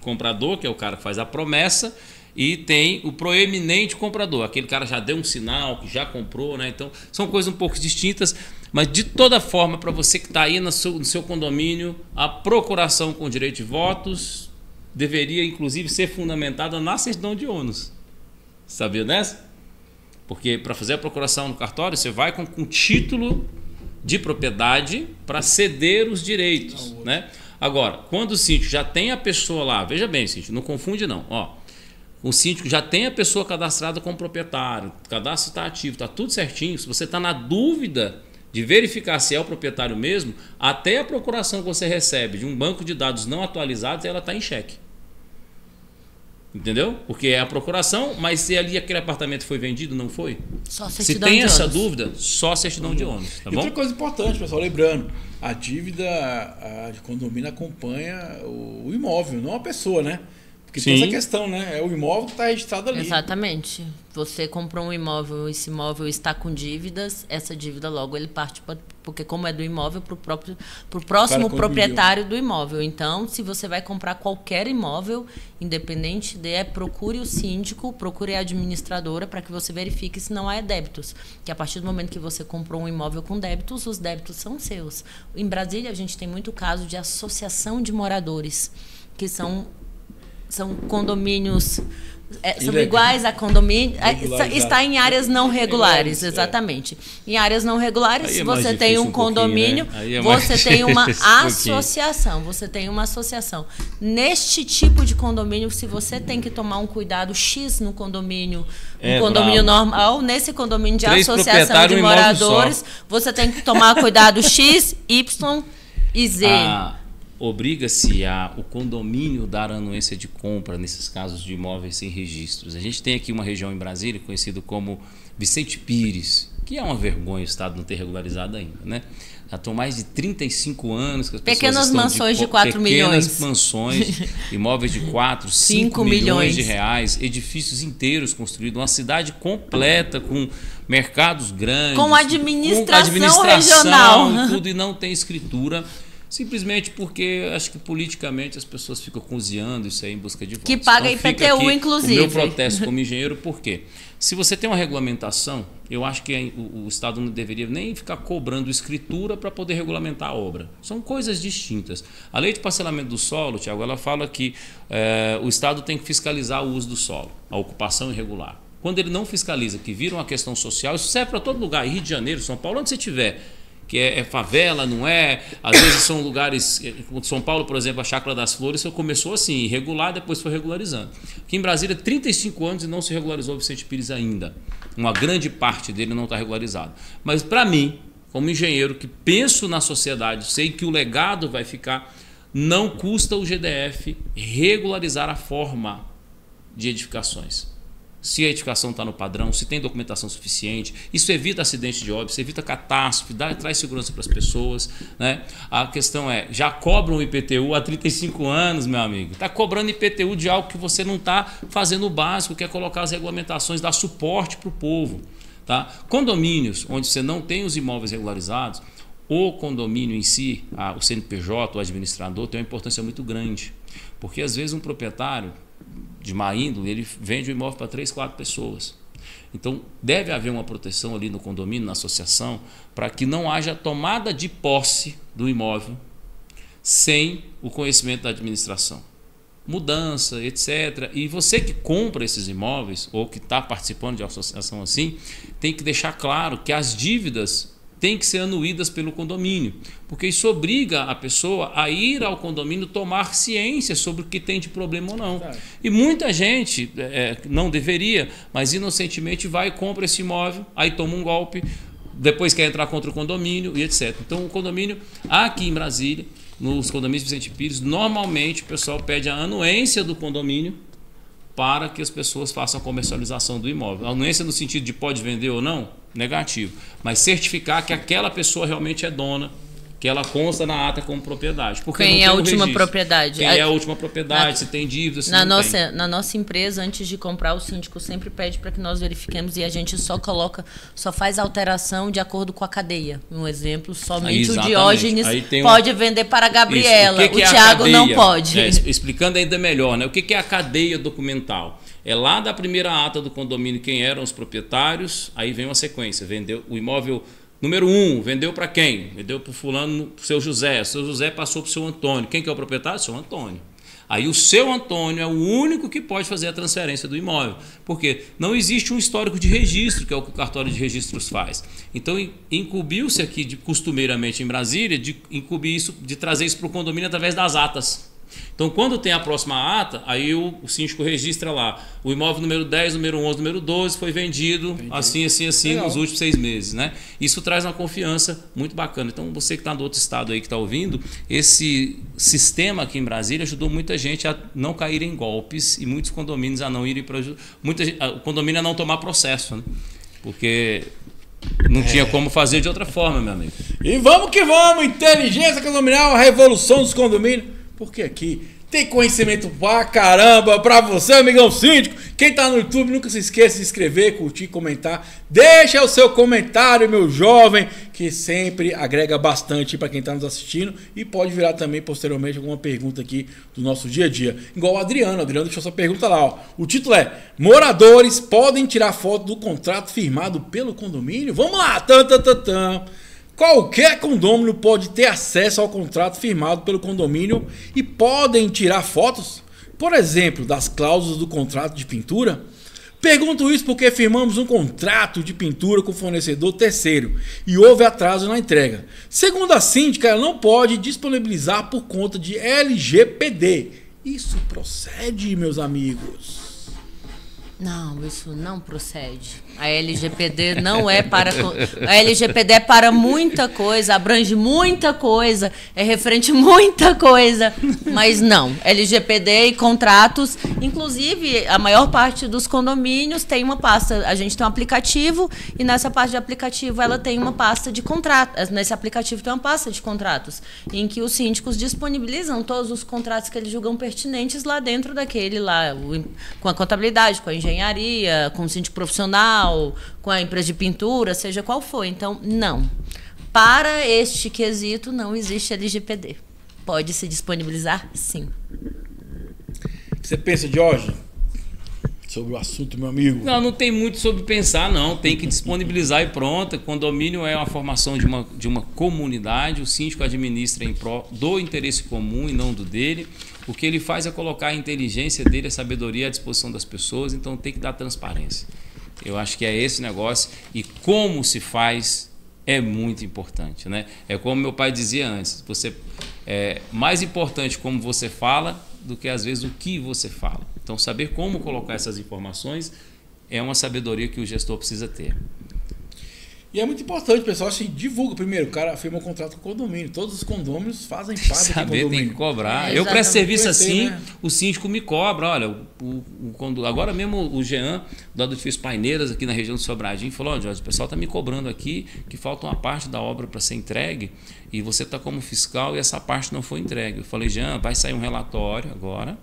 comprador, que é o cara que faz a promessa, e tem o proeminente comprador, aquele cara já deu um sinal, que já comprou, né? Então, são coisas um pouco distintas, mas de toda forma, para você que está aí no seu condomínio, a procuração com direito de votos deveria, inclusive, ser fundamentada na certidão de ônus. Sabia dessa? Porque para fazer a procuração no cartório, você vai com título de propriedade para ceder os direitos, né? Agora, quando o síndico já tem a pessoa lá, veja bem, síndico, não confunde não, ó. O síndico já tem a pessoa cadastrada como proprietário, o cadastro está ativo, está tudo certinho. Se você está na dúvida de verificar se é o proprietário mesmo, até a procuração que você recebe de um banco de dados não atualizados, ela está em xeque. Entendeu? Porque é a procuração, mas se ali aquele apartamento foi vendido, não foi? Só Se certidão tem de essa ônus. dúvida, só certidão de ônus, tá E bom? outra coisa importante, pessoal, lembrando, a dívida de condomínio acompanha o imóvel, não a pessoa, né? Porque tem Sim. essa questão, né? É o imóvel que está registrado ali. Exatamente. Você comprou um imóvel, esse imóvel está com dívidas, essa dívida logo ele parte porque como é do imóvel pro próximo Cara, proprietário do imóvel. Então, se você vai comprar qualquer imóvel, independente procure o síndico, procure a administradora para que você verifique se não há débitos. Que a partir do momento que você comprou um imóvel com débitos, os débitos são seus. Em Brasília, a gente tem muito caso de associação de moradores, que são condomínios, são iguais a condomínio, está em áreas não regulares, exatamente. Em áreas não regulares, Aí se é mais você tem difícil um pouquinho, condomínio, né? Aí é mais você tem uma difícil pouquinho. associação, você tem uma associação. Neste tipo de condomínio, se você tem que tomar um cuidado X no condomínio, condomínio normal, nesse condomínio de 3 associação proprietários, de um imóvel moradores, você tem que tomar cuidado X, Y e Z. Obriga-se o condomínio dar anuência de compra nesses casos de imóveis sem registros. A gente tem aqui uma região em Brasília conhecida como Vicente Pires, que é uma vergonha o Estado não ter regularizado ainda, né? Já estão mais de 35 anos que as pequenas pessoas mansões de 4 milhões. Pequenas mansões, imóveis de 4, 5 milhões de reais, edifícios inteiros construídos, uma cidade completa com mercados grandes, com administração regional, tudo, e não tem escritura. Simplesmente porque acho que politicamente as pessoas ficam cozinhando isso aí em busca de votos. Que paga então, IPTU, inclusive. O meu protesto como engenheiro, por quê? Se você tem uma regulamentação, eu acho que o Estado não deveria nem ficar cobrando escritura para poder regulamentar a obra. São coisas distintas. A lei de parcelamento do solo, Tiago, ela fala que o Estado tem que fiscalizar o uso do solo, a ocupação irregular. Quando ele não fiscaliza, que vira uma questão social, isso serve para todo lugar, Rio de Janeiro, São Paulo, onde você estiver. Que é favela, não é? Às vezes são lugares... São Paulo, por exemplo, a Chácara das Flores começou assim, irregular, depois foi regularizando. Aqui em Brasília, 35 anos e não se regularizou o Vicente Pires ainda. Uma grande parte dele não está regularizado. Mas para mim, como engenheiro que penso na sociedade, sei que o legado vai ficar, não custa o GDF regularizar a forma de edificações. Se a edificação está no padrão, se tem documentação suficiente, isso evita acidente de óbito, isso evita catástrofe, traz segurança para as pessoas, né? A questão é, já cobram o IPTU há 35 anos, meu amigo. Está cobrando IPTU de algo que você não está fazendo o básico, que é colocar as regulamentações, dar suporte para o povo. Tá? Condomínios onde você não tem os imóveis regularizados, o condomínio em si, o CNPJ, o administrador, tem uma importância muito grande. Porque às vezes um proprietário de má índole, ele vende o imóvel para 3, 4 pessoas. Então, deve haver uma proteção ali no condomínio, na associação, para que não haja tomada de posse do imóvel sem o conhecimento da administração. Mudança, etc. E você que compra esses imóveis, ou que está participando de uma associação assim, tem que deixar claro que as dívidas têm que ser anuídas pelo condomínio, porque isso obriga a pessoa a ir ao condomínio tomar ciência sobre o que tem de problema ou não. E muita gente, não deveria, mas inocentemente vai e compra esse imóvel, aí toma um golpe, depois quer entrar contra o condomínio e etc. Então o condomínio, aqui em Brasília, nos condomínios Vicente Pires, normalmente o pessoal pede a anuência do condomínio para que as pessoas façam a comercialização do imóvel. A anuência no sentido de pode vender ou não? Negativo. Mas certificar que aquela pessoa realmente é dona, que ela consta na ata como propriedade. Porque quem é a última propriedade? Quem é a última propriedade, se tem dívida, se na não nossa, tem. Na nossa empresa, antes de comprar, o síndico sempre pede para que nós verifiquemos e a gente só faz alteração de acordo com a cadeia. Um exemplo, somente o Diógenes pode vender para a Gabriela, o Tiago não pode. Explicando ainda melhor, né? O que é a cadeia documental? É lá da primeira ata do condomínio quem eram os proprietários, aí vem uma sequência, vendeu o imóvel número 1, vendeu para quem? Vendeu para o fulano, para o seu José passou para o seu Antônio. Quem que é o proprietário? Seu Antônio. Aí o seu Antônio é o único que pode fazer a transferência do imóvel, porque não existe um histórico de registro, que é o que o cartório de registros faz. Então incumbiu-se aqui, costumeiramente em Brasília, de incumbir isso, de trazer isso para o condomínio através das atas. Então, quando tem a próxima ata, aí o síndico registra lá, o imóvel número 10, número 11, número 12 foi vendido assim Legal. Nos últimos 6 meses, né? Isso traz uma confiança muito bacana. Então, você que está do outro estado aí que está ouvindo, esse sistema aqui em Brasília ajudou muita gente a não cair em golpes e muitos condomínios a não irem para... O condomínio a não tomar processo, né? Porque... não tinha como fazer de outra forma, meu amigo. E vamos que vamos! Inteligência condominial, a revolução dos condomínios. Porque aqui tem conhecimento pra caramba pra você, amigão síndico. Quem tá no YouTube, nunca se esqueça de se inscrever, curtir, comentar. Deixa o seu comentário, meu jovem, que sempre agrega bastante pra quem tá nos assistindo. E pode virar também, posteriormente, alguma pergunta aqui do nosso dia a dia. Igual o Adriano. O Adriano deixou essa pergunta lá, ó. O título é: moradores podem tirar foto do contrato firmado pelo condomínio? Vamos lá! Qualquer condômino pode ter acesso ao contrato firmado pelo condomínio e podem tirar fotos, por exemplo, das cláusulas do contrato de pintura. Pergunto isso porque firmamos um contrato de pintura com o fornecedor terceiro e houve atraso na entrega. Segundo a síndica, ela não pode disponibilizar por conta de LGPD. Isso procede, meus amigos? Não, isso não procede. A LGPD não é para... A LGPD é para muita coisa, abrange muita coisa, é referente a muita coisa, mas não. LGPD e contratos, inclusive, a maior parte dos condomínios tem uma pasta, a gente tem um aplicativo e nessa parte de aplicativo ela tem uma pasta de contratos. Nesse aplicativo tem uma pasta de contratos, em que os síndicos disponibilizam todos os contratos que eles julgam pertinentes lá dentro daquele lá, com a contabilidade, com a engenharia, com o síndico profissional, com a empresa de pintura, seja qual for. Então, não. Para este quesito, não existe LGPD. Pode se disponibilizar, sim. O que você pensa, Jorge, sobre o assunto, meu amigo? Não tem muito sobre pensar, não. Tem que disponibilizar e pronto. Condomínio é uma formação de uma comunidade. O síndico administra em prol do interesse comum e não do dele. O que ele faz é colocar a inteligência dele, a sabedoria à disposição das pessoas. Então, tem que dar transparência. Eu acho que é esse negócio, e como se faz é muito importante, né? É como meu pai dizia antes, é mais importante como você fala do que às vezes o que você fala. Então saber como colocar essas informações é uma sabedoria que o gestor precisa ter. E é muito importante, pessoal, assim, divulga primeiro, o cara firma um contrato com o condomínio, todos os condôminos fazem parte do condomínio. Tem que cobrar. Eu presto serviço assim, né? O síndico me cobra, olha, agora mesmo o Jean, do Edifício Paineiras, aqui na região do Sobradinho, falou: ó, Jorge, o pessoal está me cobrando aqui que falta uma parte da obra para ser entregue e você está como fiscal e essa parte não foi entregue. Eu falei: Jean, vai sair um relatório agora.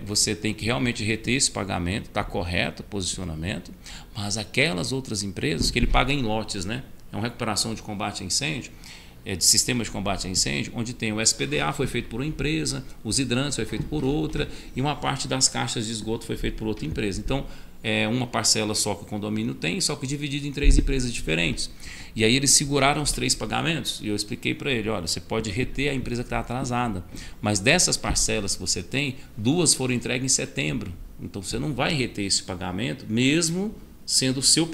Você tem que realmente reter esse pagamento, está correto o posicionamento, mas aquelas outras empresas que ele paga em lotes, né? É uma recuperação de combate a incêndio, de sistema de combate a incêndio, onde tem o SPDA foi feito por uma empresa, os hidrantes foi feito por outra e uma parte das caixas de esgoto foi feito por outra empresa. Então, é uma parcela só que o condomínio tem, só que dividido em 3 empresas diferentes. E aí eles seguraram os 3 pagamentos e eu expliquei para ele: olha, você pode reter a empresa que está atrasada, mas dessas parcelas que você tem, 2 foram entregues em setembro. Então você não vai reter esse pagamento, mesmo sendo o seu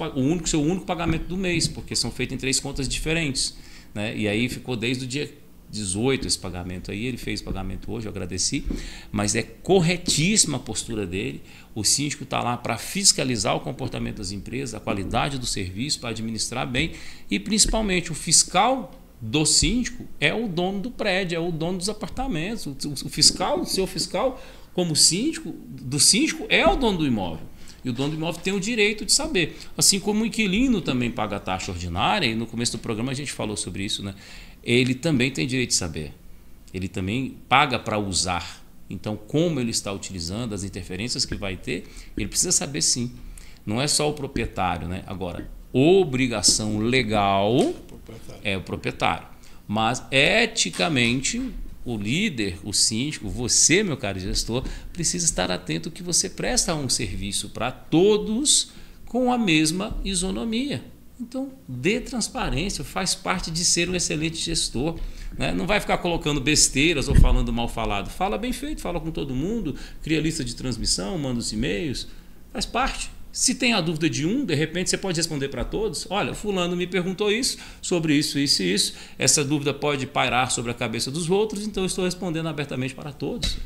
único pagamento do mês, porque são feitos em 3 contas diferentes, né? E aí ficou desde o dia 18 esse pagamento aí, ele fez o pagamento hoje, eu agradeci, mas é corretíssima a postura dele. O síndico está lá para fiscalizar o comportamento das empresas, a qualidade do serviço, para administrar bem, e principalmente o fiscal do síndico é o dono do prédio, é o dono dos apartamentos. O fiscal, o seu fiscal como síndico, do síndico, é o dono do imóvel. E o dono do imóvel tem o direito de saber. Assim como o inquilino também paga a taxa ordinária, e no começo do programa a gente falou sobre isso, né? Ele também tem direito de saber. Ele também paga para usar. Então, como ele está utilizando, as interferências que vai ter, ele precisa saber sim. Não é só o proprietário, né? Agora, obrigação legal é o proprietário. Mas, eticamente, o líder, o síndico, você, meu caro gestor, precisa estar atento que você presta um serviço para todos com a mesma isonomia. Então, dê transparência, faz parte de ser um excelente gestor. né? Não vai ficar colocando besteiras ou falando mal falado. Fala bem feito, fala com todo mundo, cria lista de transmissão, manda os e-mails, faz parte. Se tem a dúvida de um, de repente você pode responder para todos. Olha, fulano me perguntou isso, sobre isso, isso e isso. Essa dúvida pode pairar sobre a cabeça dos outros, então eu estou respondendo abertamente para todos.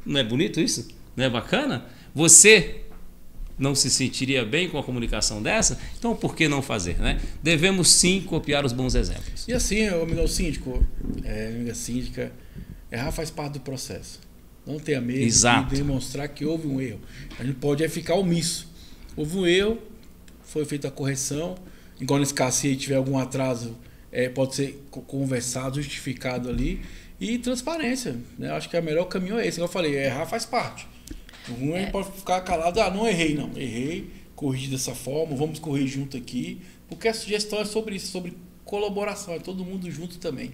Não é bonito isso? Não é bacana? Você não se sentiria bem com a comunicação dessa? Então por que não fazer, né? Devemos sim copiar os bons exemplos. E assim, amigo síndico, amiga síndica, errar faz parte do processo. Não tenha medo de demonstrar que houve um erro. A gente pode ficar omisso. Houve um erro, foi feita a correção. Igual nesse caso, se tiver algum atraso, pode ser conversado, justificado ali. E transparência, né? Acho que o melhor caminho é esse. Como eu falei, errar faz parte. O ruim é pode ficar calado. Não errei, não. Errei, corrigi dessa forma, vamos corrigir junto aqui. Porque a sugestão é sobre isso, sobre colaboração, é todo mundo junto também.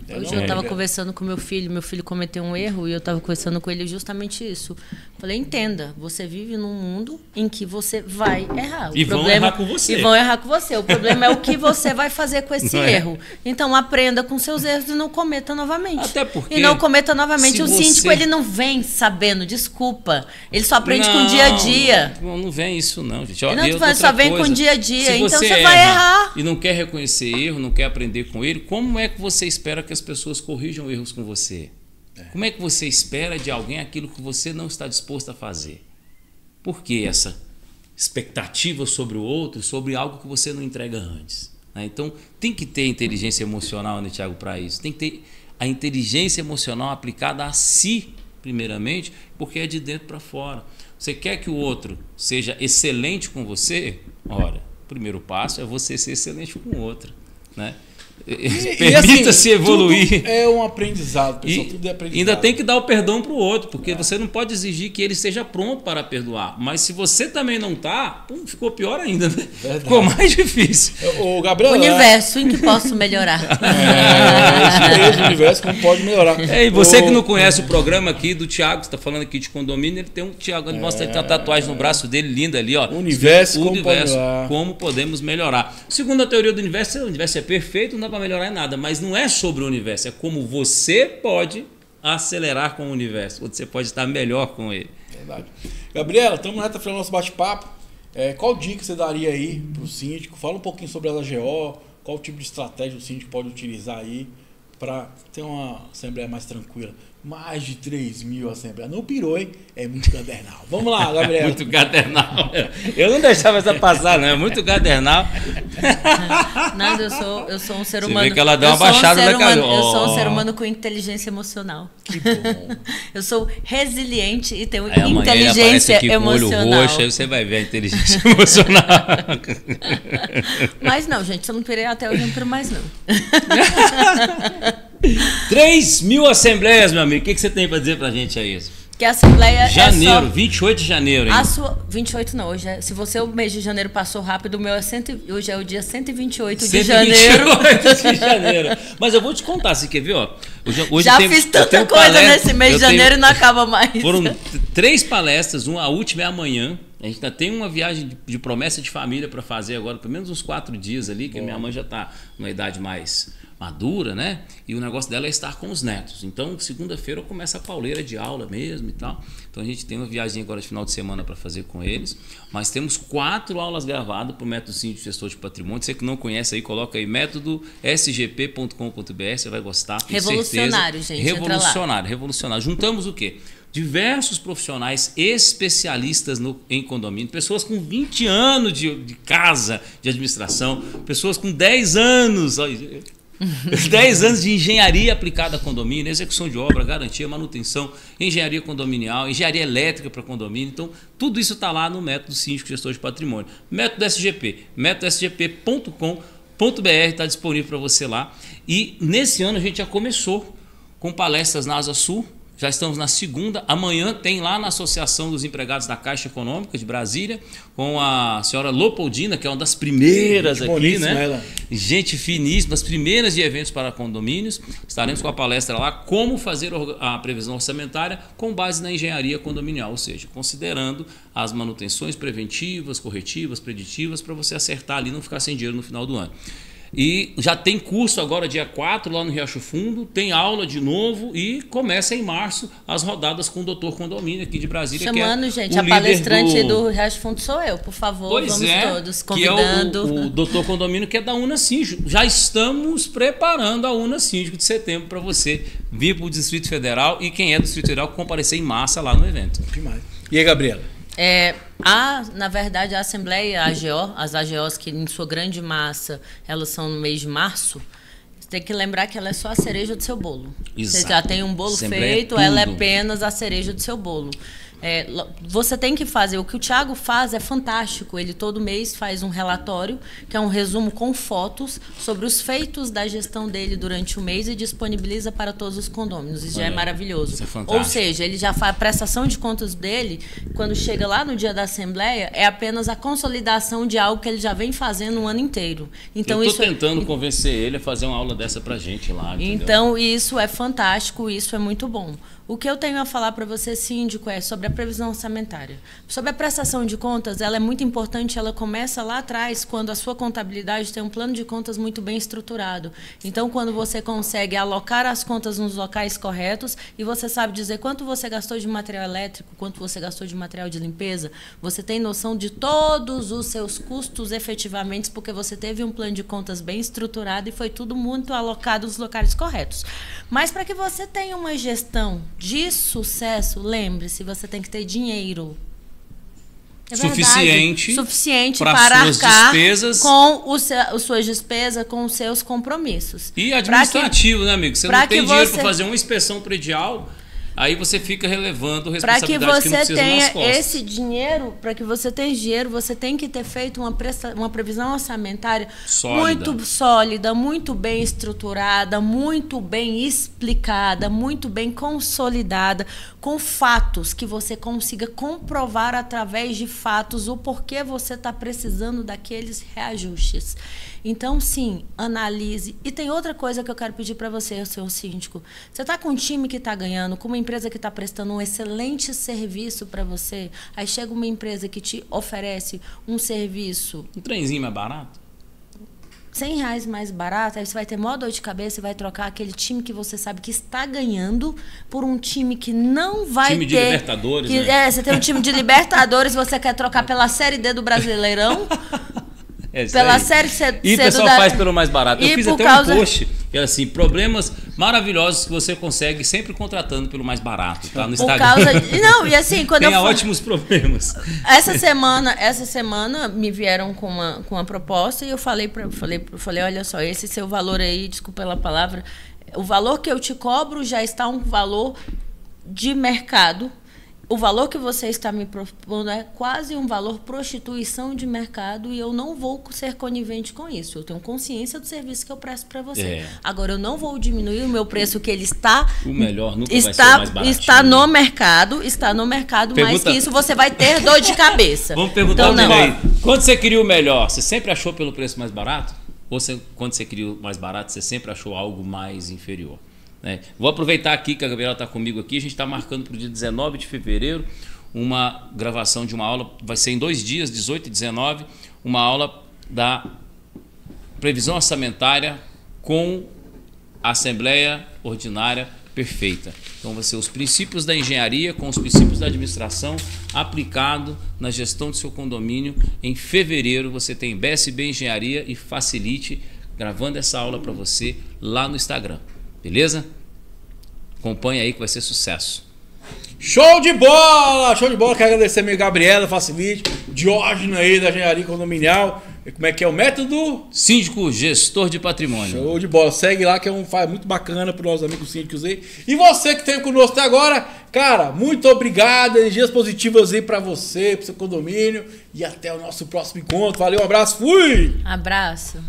Hoje eu estava conversando com meu filho cometeu um erro e eu estava conversando com ele justamente isso. Falei, entenda, você vive num mundo em que você vai errar. Vão errar com você. E vão errar com você. O problema é o que você vai fazer com esse erro. Então aprenda com seus erros e não cometa novamente. Até porque... E não cometa novamente. O síndico, ele não vem sabendo, desculpa. Ele só aprende com o dia a dia. Não vem isso não, gente. Ele só vem com o dia a dia. Então você vai errar. E não quer reconhecer erro, não quer aprender com ele, como é que você espera que as pessoas corrijam erros com você? Como é que você espera de alguém aquilo que você não está disposto a fazer? Por que essa expectativa sobre o outro, sobre algo que você não entrega antes? Então, tem que ter inteligência emocional, né, Tiago, para isso. Tem que ter a inteligência emocional aplicada a si, primeiramente, porque é de dentro para fora. Você quer que o outro seja excelente com você? Ora, o primeiro passo é você ser excelente com o outro, né? Permita-se assim, evoluir. Tudo é um aprendizado, pessoal. Tudo é aprendizado. Ainda tem que dar o perdão para o outro, porque você não pode exigir que ele esteja pronto para perdoar. Mas se você também não está, ficou pior ainda, né? Ficou mais difícil. O Gabriel, universo em que posso melhorar. Isso mesmo, o universo como pode melhorar. E você que não conhece o programa aqui do Thiago, você está falando aqui de condomínio, ele tem um Thiago, ele mostra que tem uma tatuagem no braço dele linda ali, ó. Universo, como podemos melhorar. Segundo a teoria do universo, o universo é perfeito, não dá para melhorar em nada, mas não é sobre o universo, é como você pode acelerar com o universo, você pode estar melhor com ele. Verdade. Gabriela, estamos na reta final do nosso bate-papo. Qual dica você daria aí para o síndico? Fala um pouquinho sobre a AGO, qual tipo de estratégia o síndico pode utilizar aí para ter uma assembleia mais tranquila. Mais de 3.000 assembleias. Não pirou, hein? É muito cadernal. Vamos lá, Gabriel. Muito cadernal. Eu não deixava essa passar, não. É muito cadernal. Nada, eu sou um ser humano. Você vê que ela deu uma baixada na cabeça. Eu sou um ser humano com inteligência emocional. Que bom. Eu sou resiliente e tenho aí inteligência aqui emocional. Com o olho roxo, aí você vai ver a inteligência emocional. Mas não, gente, se eu não pirei até hoje, eu não piro mais, não. 3.000 assembleias, meu amigo. O que você tem para dizer pra gente aí? Que a assembleia janeiro, é só... 28 de janeiro, hein? 28 não, hoje se você o mês de janeiro passou rápido, o meu hoje é o dia 128 de janeiro. De janeiro. Mas eu vou te contar, você quer ver, ó. Hoje já fiz tanta coisa nesse mês de janeiro e não acaba mais. Foram 3 palestras, a última é amanhã. A gente ainda tem uma viagem de promessa de família para fazer agora, pelo menos uns 4 dias ali, que a minha mãe já está numa idade mais madura, né? E o negócio dela é estar com os netos. Então, segunda-feira começa a pauleira de aula mesmo e tal. Então, a gente tem uma viagem agora de final de semana para fazer com eles. Mas temos 4 aulas gravadas para o Método Síndico Gestor de Patrimônio. Você que não conhece aí, coloca aí métodosgp.com.br, você vai gostar. Revolucionário, gente. Revolucionário, revolucionário. Juntamos o quê? Diversos profissionais especialistas em condomínio, pessoas com 20 anos de casa de administração, pessoas com 10 anos... 10 anos de engenharia aplicada a condomínio, execução de obra, garantia, manutenção, engenharia condominial, engenharia elétrica para condomínio. Então, tudo isso está lá no Método Síndico Gestor de Patrimônio. Método SGP, métodosgp.com.br, está disponível para você lá. E nesse ano a gente já começou com palestras na Asa Sul. Já estamos na segunda. Amanhã tem lá na Associação dos Empregados da Caixa Econômica de Brasília, com a senhora Lopoldina, que é uma das primeiras aqui, né? Ela. Gente finíssima, as primeiras de eventos para condomínios. Estaremos com a palestra lá, como fazer a previsão orçamentária com base na engenharia condominial, ou seja, considerando as manutenções preventivas, corretivas, preditivas, para você acertar ali e não ficar sem dinheiro no final do ano. E já tem curso agora dia 4 lá no Riacho Fundo, tem aula de novo e começa em março as rodadas com o Dr. Condomínio aqui de Brasília. Chamando, que é gente, a palestrante do Riacho Fundo sou eu, por favor, pois vamos todos, convidando. Que é o Dr. Condomínio, que é da Una Síndico. Já estamos preparando a Una Síndico de setembro para você vir para o Distrito Federal e quem é do Distrito Federal comparecer em massa lá no evento. Demais. E aí, Gabriela? Na verdade, a Assembleia, as AGOs, que em sua grande massa, elas são no mês de março, você tem que lembrar que ela é só a cereja do seu bolo. Exato. Você já tem um bolo Assembleia feito, ela é apenas a cereja do seu bolo. Você tem que fazer, o que o Thiago faz é fantástico, ele todo mês faz um relatório, que é um resumo com fotos sobre os feitos da gestão dele durante o mês e disponibiliza para todos os condôminos, isso já é maravilhoso. Isso é fantástico. Ou seja, ele já faz a prestação de contas dele, quando chega lá no dia da Assembleia, é apenas a consolidação de algo que ele já vem fazendo o ano inteiro. Então, eu estou tentando convencer ele a fazer uma aula dessa pra gente lá. Entendeu? Então, isso é fantástico, isso é muito bom. O que eu tenho a falar para você, síndico, é sobre a previsão orçamentária. Sobre a prestação de contas, ela é muito importante, ela começa lá atrás, quando a sua contabilidade tem um plano de contas muito bem estruturado. Então, quando você consegue alocar as contas nos locais corretos e você sabe dizer quanto você gastou de material elétrico, quanto você gastou de material de limpeza, você tem noção de todos os seus custos efetivamente, porque você teve um plano de contas bem estruturado e foi tudo muito alocado nos locais corretos. Mas para que você tenha uma gestão de sucesso, lembre-se, você tem que ter dinheiro. Suficiente para arcar despesas. Com as suas despesas, com os seus compromissos. E administrativo, né, amigo? Você não tem dinheiro para fazer uma inspeção predial, aí você fica relevando responsabilidades que não precisam nas costas. Para que você tenha esse dinheiro, para que você tenha dinheiro, você tem que ter feito uma previsão orçamentária muito sólida, muito bem estruturada, muito bem explicada, muito bem consolidada, com fatos que você consiga comprovar através de fatos o porquê você está precisando daqueles reajustes. Então, sim, analise. E tem outra coisa que eu quero pedir para você, senhor síndico. Você está com um time que está ganhando, com uma empresa que está prestando um excelente serviço para você, aí chega uma empresa que te oferece um serviço... Um trenzinho mais barato? R$100 mais barato, aí você vai ter maior dor de cabeça e vai trocar aquele time que você sabe que está ganhando por um time que não vai ter... Time de Libertadores, né? Você tem um time de Libertadores, você quer trocar pela Série D do Brasileirão... Pela Série C. E o pessoal faz pelo mais barato. Eu fiz até um post, que era assim, problemas maravilhosos que você consegue sempre contratando pelo mais barato, tá? No Instagram. Não, e assim, quando tem ótimos problemas. Essa semana me vieram com uma proposta e eu falei, olha só, esse seu valor aí, desculpa pela palavra, o valor que eu te cobro já está um valor de mercado. O valor que você está me propondo é quase um valor prostituição de mercado e eu não vou ser conivente com isso. Eu tenho consciência do serviço que eu presto para você. Agora, eu não vou diminuir o meu preço que ele está... O melhor nunca vai ser o mais barato. Está no mercado, mais que isso você vai ter dor de cabeça. Vamos perguntar então, aí. Quando você queria o melhor, você sempre achou pelo preço mais barato? Ou quando você queria o mais barato, você sempre achou algo mais inferior? Vou aproveitar aqui que a Gabriela está comigo aqui. A gente está marcando para o dia 19 de fevereiro uma gravação de uma aula, vai ser em 2 dias, 18 e 19, uma aula da previsão orçamentária com a Assembleia Ordinária Perfeita. Então vai ser os princípios da engenharia com os princípios da administração aplicado na gestão do seu condomínio. Em fevereiro você tem BSB Engenharia e Facilite gravando essa aula para você lá no Instagram. Beleza? Acompanha aí que vai ser sucesso. Show de bola! Show de bola! Quero agradecer a minha Gabriela, Facilite, Diógenes aí da Engenharia Condominial. Como é que é o método? Síndico Gestor de Patrimônio. Show de bola. Segue lá que é faz muito bacana para os nossos amigos síndicos aí. E você que esteve conosco até agora, cara, muito obrigado. Energias positivas aí para você, para o seu condomínio. E até o nosso próximo encontro. Valeu, um abraço, fui! Abraço.